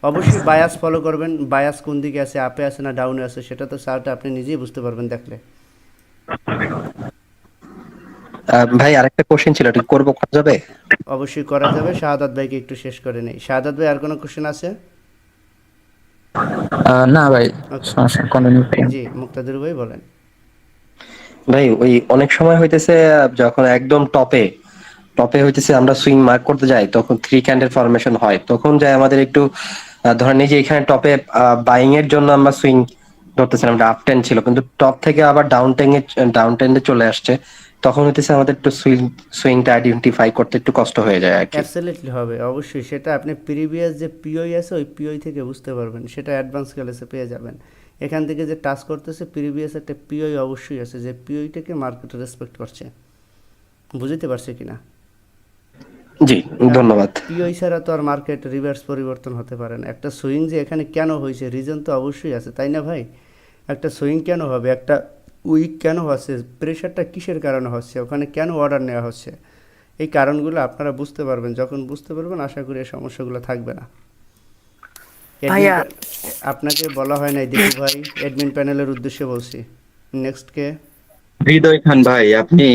অবশ্যই বায়াস ফলো করবেন, বায়াস কোন দিকে আছে, আপে আছে না ডাউনে আছে, সেটা তো চার্টে আপনি নিজেই বুঝতে পারবেন দেখলে। ভাই আরেকটা কোশ্চেন ছিল, এটা করা যাবে? অবশ্যই করা যাবে, শাহাদাত ভাইকে একটু শেষ করে নেই। শাহাদাত ভাই আর কোনো কোশ্চেন আছে? না ভাই, ওকে, সমস্যা কন্টিনিউ। জি মুক্তাদির ভাই বলেন। ভাই ওই অনেক সময় হইতেছে যখন একদম টপে টপে হইতেছে আমরা সুইং মার্ক করতে যাই, তখন থ্রি ক্যান্ডেল ফরমেশন হয়, তখন যাই আমাদের একটু ধরেন এই যে এখানে টপে বাইং এর জন্য আমরা সুইং ধরতেছিলাম, এটা আপ টেন ছিল, কিন্তু টপ থেকে আবার ডাউন টেনে চলে আসছে, তখন হইতেছে আমাদের একটু সুইংটা আইডেন্টিফাই করতে একটু কষ্ট হয়ে যায় আর কি। অ্যাবসলিউটলি হবে, অবশ্যই সেটা আপনি প্রিভিয়াস যে পিওই আছে ওই পিওই থেকে বুঝতে পারবেন, সেটা অ্যাডভান্স ক্লাসে পেয়ে যাবেন। এখান থেকে যে টাচ করতেছে প্রিভিয়াস একটা পিওই অবশ্যই আছে, যে পিওইটাকে মার্কেট রেসপেক্ট করছে। বুঝতে পারছে কিনা? জি, ধন্যবাদ। পিওই ছাড়া তো আর মার্কেট রিভার্স পরিবর্তন হতে পারে না। একটা সুইং যে এখানে কেন হয়েছে রিজন তো অবশ্যই আছে, তাই না ভাই? একটা সুইং কেন হবে, একটা উইক কেন হচ্ছে, প্রেশারটা কিসের কারণে হচ্ছে, ওখানে কেন অর্ডার নেওয়া হচ্ছে, এই কারণগুলো আপনারা বুঝতে পারবেন। যখন বুঝতে পারবেন আশা করি এই সমস্যাগুলো থাকবে না। ভাইয়া আপনাকে বলা হয় নাই দীপু ভাই, অ্যাডমিন প্যানেলের উদ্দেশ্যে বলছি। নেক্সট কে? হৃদয় খান ভাই, আপনি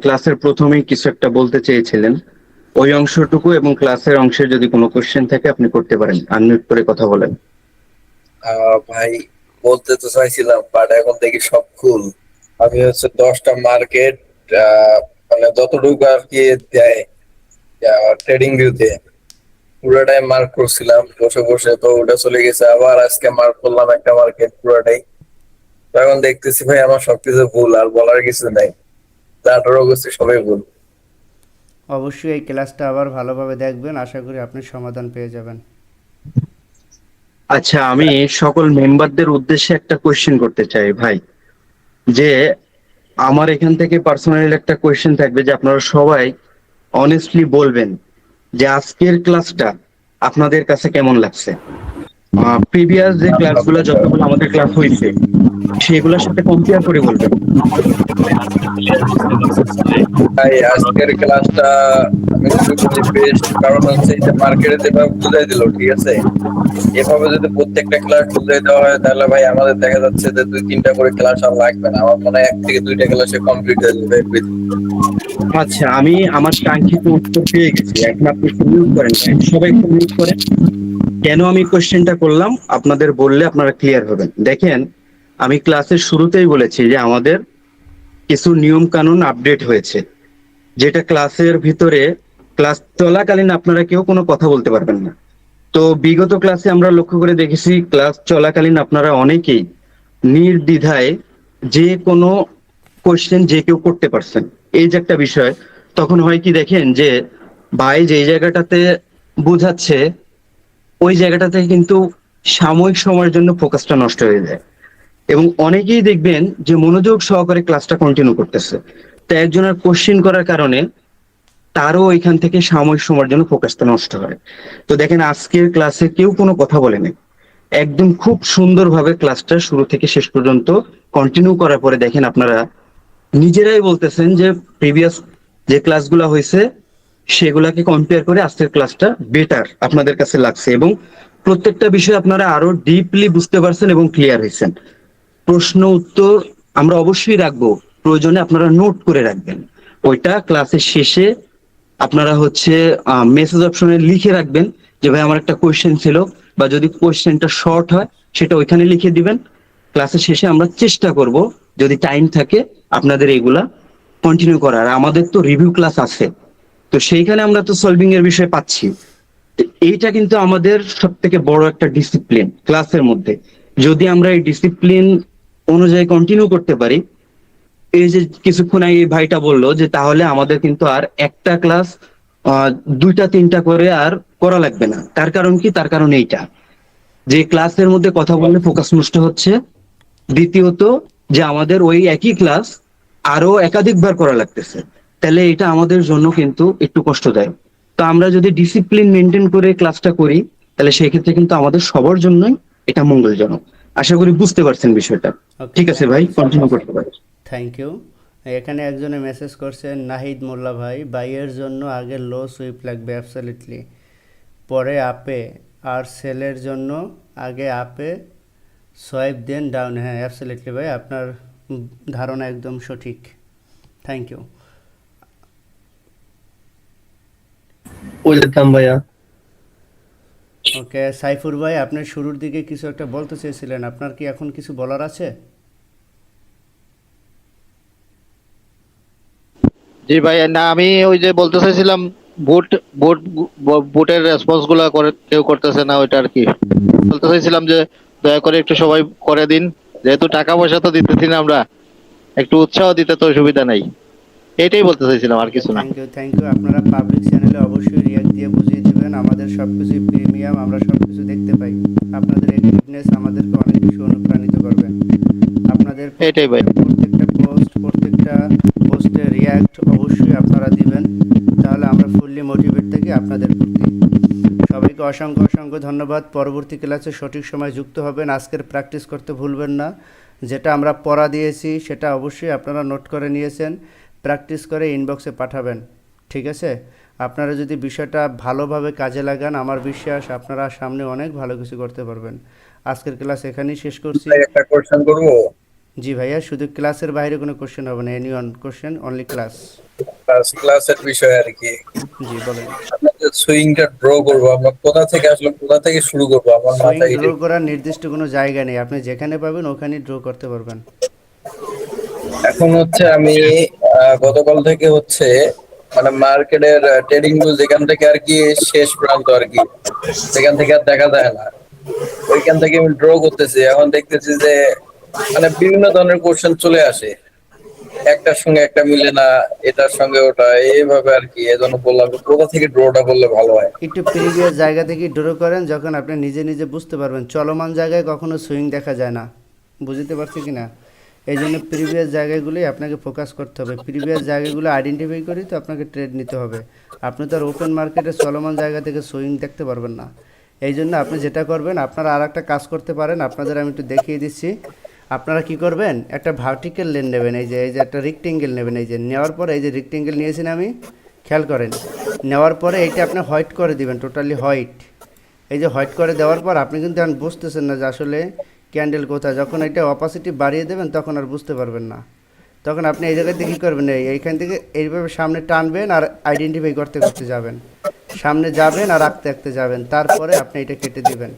ক্লাসের প্রথমেই কিছু একটা বলতে চেয়েছিলেন, ওই অংশটুকু এবং ক্লাসের অংশের যদি কোনো কোশ্চেন থাকে আপনি করতে পারেন, আনমিউট করে কথা বলেন। ভাই বলতে তো চাইছিলাম বাট এখন দেখি সব ভুল। আমি হচ্ছে 10টা মার্কেট মানে যতটুকু আর কি দেয় ট্রেডিং ভিউতে পুরোটাই মার্ক করছিলাম বসে বসে, তো ওটা চলে গেছে, আবার আজকে মার্ক করলাম একটা মার্কেট পুরোটাই। তো এখন দেখতেছি ভাই আমার সবকিছু ভুল, আর বলার কিছু নাই, যা ড্র করছি সবাই ভুল। অবশ্যই এই ক্লাসটা আবার ভালোভাবে দেখবেন, আশা করি আপনি সমাধান পেয়ে যাবেন। আচ্ছা, আমি সকল মেম্বারদের উদ্দেশ্যে একটা কোশ্চেন করতে চাই ভাই, যে আমার এখান থেকে পার্সোনালি একটা কোয়েশ্চেন থাকবে, যে আপনারা সবাই অনেস্টলি বলবেন যে আজকের ক্লাসটা আপনাদের কাছে কেমন লাগছে। প্রিভিয়াস যে ক্লাসগুলো, যতগুলো আমাদের ক্লাস হয়েছে সেগুলোর সাথে কম্পেয়ার করে বলবেন। ভাই আজকের ক্লাসটা আমি মনে করি বেস্ট, কারণ হচ্ছে এই যে মার্কেটে যেভাবে বুঝাই দিল, ঠিক আছে, এভাবে যদি প্রত্যেকটা ক্লাস বুঝাই দেওয়া হয় তাহলে ভাই আমাদের দেখা যাচ্ছে যে 2-3টা করে ক্লাস আর লাগবে না, আমার মনে হয় 1 থেকে 2টা ক্লাসে কমপ্লিট হয়ে যাবে everything। আচ্ছা, আমি আমার কাঙ্ক্ষিত উত্তর পেয়ে গেছি, এখন আপনি মিউট করেন ভাই। সবাই একটু মিউট করেন। কেন আমি কোশ্চেনটা করলাম আপনাদের বললে আপনারা ক্লিয়ার হবেন। দেখেন, আমি ক্লাসের শুরুতেই বলেছি যে আমাদের কিছু নিয়ম কানুন আপডেট হয়েছে, যেটা ক্লাসের ভিতরে ক্লাস চলাকালীন আপনারা কেউ কোনো কথা বলতে পারবেন না। তো বিগত ক্লাসে আমরা লক্ষ্য করে দেখেছি, ক্লাস চলাকালীন আপনারা অনেকেই নির্দ্বিধায় যে কোনো কোশ্চেন যে কেউ করতে পারছেন, এই যে একটা বিষয়। তখন হয় কি দেখেন যে ভাই যে জায়গাটাতে বোঝাচ্ছে ওই জায়গাটাতে কিন্তু সাময়িক সময়ের জন্য ফোকাসটা নষ্ট হয়ে যায়, এবং অনেকেই দেখবেন যে মনোযোগ সহকারে ক্লাসটা কন্টিনিউ করতেছে, তো একজনের কোশ্চেন করার কারণে তারও এখান থেকে সাময়িক সময়ের জন্য ফোকাসটা নষ্ট হয়। তো দেখেন আজকের ক্লাসে কেউ কোনো কথা বলেনি, একদম খুব সুন্দরভাবে ক্লাসটা শুরু থেকে শেষ পর্যন্ত কন্টিনিউ করার পরে দেখেন আপনারা নিজেরাই বলতেছেন যে প্রিভিয়াস যে ক্লাসগুলো হয়েছে সেগুলাকে কম্পেয়ার করে আজকের ক্লাসটা বেটার আপনাদের কাছে লাগছে, এবং প্রত্যেকটা বিষয় আপনারা আরো ডিপলি বুঝতে পারছেন এবং ক্লিয়ার হয়েছেন। প্রশ্ন উত্তর আমরা অবশ্যই রাখবো, প্রয়োজনে আপনারা নোট করে রাখবেন, ওইটা ক্লাসের শেষে আপনারা হচ্ছে মেসেজ অপশনে লিখে রাখবেন যে ভাই আমার একটা কোয়েশ্চেন ছিল, বা যদি কোয়েশ্চেনটা শর্ট হয় সেটা ওইখানে লিখে দিবেন। ক্লাসের শেষে আমরা চেষ্টা করব যদি টাইম থাকে আপনাদের এগুলা কন্টিনিউ করার। আমাদের তো রিভিউ ক্লাস আছে, তো সেইখানে আমরা তো সলভিং এর বিষয় পাচ্ছি। তো এইটা কিন্তু আমাদের সব থেকে বড় একটা ডিসিপ্লিন ক্লাসের মধ্যে। যদি আমরা এই ডিসিপ্লিন অনুযায়ী কন্টিনিউ করতে পারি, এই যে কিছুক্ষণ আগে এই ভাইটা বললো যে তাহলে আমাদের কিন্তু আর একটা ক্লাস দুইটা তিনটা করে আর করা লাগবে না। তার কারণ কি? তার কারণ এইটা যে ক্লাসের মধ্যে কথা বললে ফোকাস নষ্ট হচ্ছে, দ্বিতীয়ত যে আমাদের ওই একই ক্লাস আরো একাধিকবার করা লাগতেছে, তাহলে এটা আমাদের জন্য কিন্তু একটু কষ্টদায়ক। তো আমরা যদি ডিসিপ্লিন মেনটেন করে ক্লাসটা করি তাহলে সেই ক্ষেত্রে কিন্তু আমাদের সবার জন্যই এটা মঙ্গলজনক। আশা করি বুঝতে পারছেন বিষয়টা। ওকে, ঠিক আছে ভাই, কন্টিনিউ করতে পারি। Thank you. এখানে একজনে মেসেজ করছেন, নাহিদ মোল্লা ভাই, বাইয়ের জন্য আগে লো সুইপ লাগবে অ্যাবসলিউটলি, পরে আপে, আর সেলের জন্য আগে আপে সোয়াইপ দেন ডাউন। হ্যাঁ অ্যাবসলিউটলি ভাই, আপনার ধারণা একদম সঠিক। Thank you. ওয়েলকাম ভাইয়া। ওকে সাইফুর ভাই, আপনি শুরুর দিকে কিছু একটা বলতে চেয়েছিলেন, আপনার কি এখন কিছু বলার আছে? জি ভাই, না আমি ওই যে বলতে চাইছিলাম, বুট বুট বুটের রেসপন্স গুলা করে কেউ করতেছে না, ওইটা আর কি বলতে চাইছিলাম যে দয়া করে একটু সবাই করে দিন, যেহেতু টাকা পয়সা তো দিতেছি না আমরা, একটু উৎসাহ দিতে তো সুবিধা নাই, এইটাই বলতে চাইছিলাম, আর কিছু না। Thank you, thank you. আপনারা পাবলিক চ্যানেলে অবশ্যই রিয়াক্ট দিয়ে বুঝিয়ে দেবেন, আমাদের সব কিছুই প্রিমিয়াম, আমরা সব কিছু দেখতে পাই। আপনাদের অ্যাক্টিভনেস আমাদেরকে অনেক বেশি অনুপ্রাণিত করবে। আপনাদের এটাই ভাই। প্রত্যেকটা প্রত্যেকটা পোস্টে রিয়াক্ট অবশ্যই আপনারা দিবেন, তাহলে আমরা ফুললি মোটিভেট থাকি আপনাদের প্রতি। সবাইকে অসংখ্য অসংখ্য ধন্যবাদ। পরবর্তী ক্লাসে সঠিক সময় যুক্ত হবেন। আজকের প্র্যাকটিস করতে ভুলবেন না, যেটা আমরা পড়া দিয়েছি সেটা অবশ্যই আপনারা নোট করে নিয়েছেন, প্র্যাকটিস করে ইনবক্সে পাঠাবেন। ঠিক আছে? আপনারা যদি বিষয়টা ভালোভাবে কাজে লাগান, আমার বিশ্বাস আপনারা সামনে অনেক ভালো কিছু করতে পারবেন। আজকের ক্লাস এখানেই শেষ করছি। একটা কোশ্চেন করবো, জি ভাইয়া, শুধু ক্লাসের বাইরে কোনো কোশ্চেন হবে না, any one question, only class. ক্লাসের বিষয় আর কি। জি বলেন। আমরা যে সুইংটা ড্র করবো, আমরা কোথা থেকে আসলে কোথা থেকে শুরু করবো, আমার সুইং মাথায় ড্র করার নির্দিষ্ট কোনো জায়গা নেই, আপনি যেখানে পাবেন ওখানেই ড্র করতে পারবেন। এখন হচ্ছে আমি গতকাল থেকে হচ্ছে মানে মার্কেটের ট্রেডিং ভিউ যেখান থেকে আর কি শেষ প্রান্ত আর কি, সেখান থেকে আর দেখা যায় না, ওইখান থেকে আমি ড্র করতেছি। এখন দেখতেছি যে মানে বিভিন্ন ধরনের কোশ্চেন চলে আসে, একটার সঙ্গে একটা মিলে না, এটার সঙ্গে ওটা, এইভাবে আর কি। এজন্য বললাম যে কোথা থেকে ড্রটা করলে ভালো হয়। একটু প্রিভিয়াস জায়গা থেকে ড্র করেন, যখন আপনি নিজে নিজে বুঝতে পারবেন। চলমান জায়গায় কখনো সুইং দেখা যায় না, বুঝতে পারছি কি না? এই জন্য প্রিভিয়াস জায়গাগুলোই আপনাকে ফোকাস করতে হবে, প্রিভিয়াস জায়গাগুলো আইডেন্টিফাই করেই তো আপনাকে ট্রেড নিতে হবে। আপনি তো আর ওপেন মার্কেটে চলমান জায়গা থেকে সুইং দেখতে পারবেন না। এই জন্য আপনি যেটা করবেন, আপনারা আর একটা কাজ করতে পারেন, আপনাদের আমি একটু দেখিয়ে দিচ্ছি। আপনারা কি করবেন, একটা ভার্টিক্যাল লেন নেবেন, এই যে একটা রেক্টেঙ্গেল নেবেন, এই যে নেওয়ার পরে এই যে রেক্টেঙ্গেল নিয়েছেন আমি, খেয়াল করেন, নেওয়ার পরে এইটা আপনি হোয়াইট করে দিবেন, টোটালি হোয়াইট। এই যে হোয়াইট করে দেওয়ার পর আপনি কিন্তু এখন বুঝতেছেন না যে আসলে ক্যান্ডেল কোথায়। যখন এটা অপাসিটি বাড়িয়ে দেবেন তখন আর বুঝতে পারবেন না। তখন আপনি এই জায়গাতে কী করবেন, এইখান থেকে এইভাবে সামনে টানবেন আর আইডেন্টিফাই করতে করতে যাবেন, সামনে যাবেন আর আঁকতে আঁকতে যাবেন, তারপরে আপনি এটা কেটে দিবেন।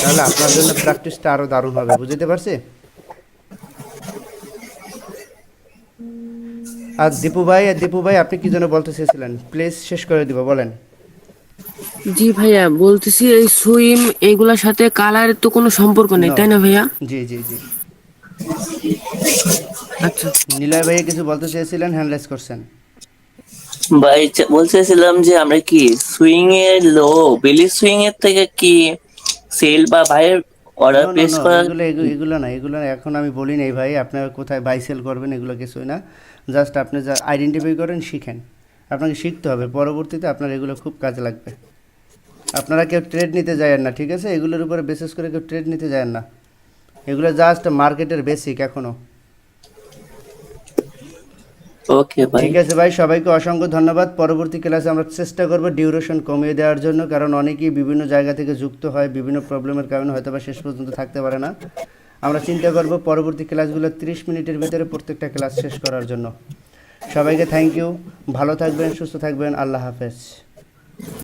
তাহলে আপনার জন্য প্র্যাকটিসটা আরও দারুণ হবে, বুঝতে পারছি? আর দীপু ভাই আপনি কি জন্য বলতে চেয়েছিলেন, প্লিজ শেষ করে দিব, বলেন। জি ভাইয়া, বলতেছি এই সুইম এইগুলার সাথে কালারের তো কোনো সম্পর্ক নেই, No. তাই না ভাইয়া? জি জি জি। আচ্ছা। নিলয় ভাইয়া কিছু বলতে চেয়েছিলেন, হ্যান্ড রাইজ করছেন। ভাই বলতেছিলাম যে আমরা কি সুইং এর বেলি সুইং এর থেকে কি সেল বা বাইরের order no no place no, করা? এগুলো না, এখন আমি বলি নাই ভাই আপনারা কোথায় বাই সেল করবেন, এগুলো কিছুই না। জাস্ট আপনি যা আইডেন্টিফাই করেন, শিখেন। আপনাকে শিখতে হবে, পরবর্তীতে আপনার এগুলো খুব কাজে লাগবে। আপনারা কেউ ট্রেড নিতে যায়েন না, ঠিক আছে? এগুলোর উপরে বেসিস করে কেউ ট্রেড নিতে যায়েন না। এগুলো জাস্ট মার্কেটের বেসিক এখনও। ওকে ভাই। ঠিক আছে ভাই, সবাইকে অসংখ্য ধন্যবাদ। পরবর্তী ক্লাসে আমরা চেষ্টা করব ডিউরেশন কমিয়ে দেওয়ার জন্য, কারণ অনেকেই বিভিন্ন জায়গা থেকে যুক্ত হয়, বিভিন্ন প্রবলেমের কারণে হয়তো বা শেষ পর্যন্ত থাকতে পারে না। আমরা চিন্তা করব পরবর্তী ক্লাসগুলো 30 মিনিটের ভিতরে প্রত্যেকটা ক্লাস শেষ করার জন্য। সবাইকে থ্যাংক ইউ, ভালো থাকবেন, সুস্থ থাকবেন, আল্লাহ হাফেজ।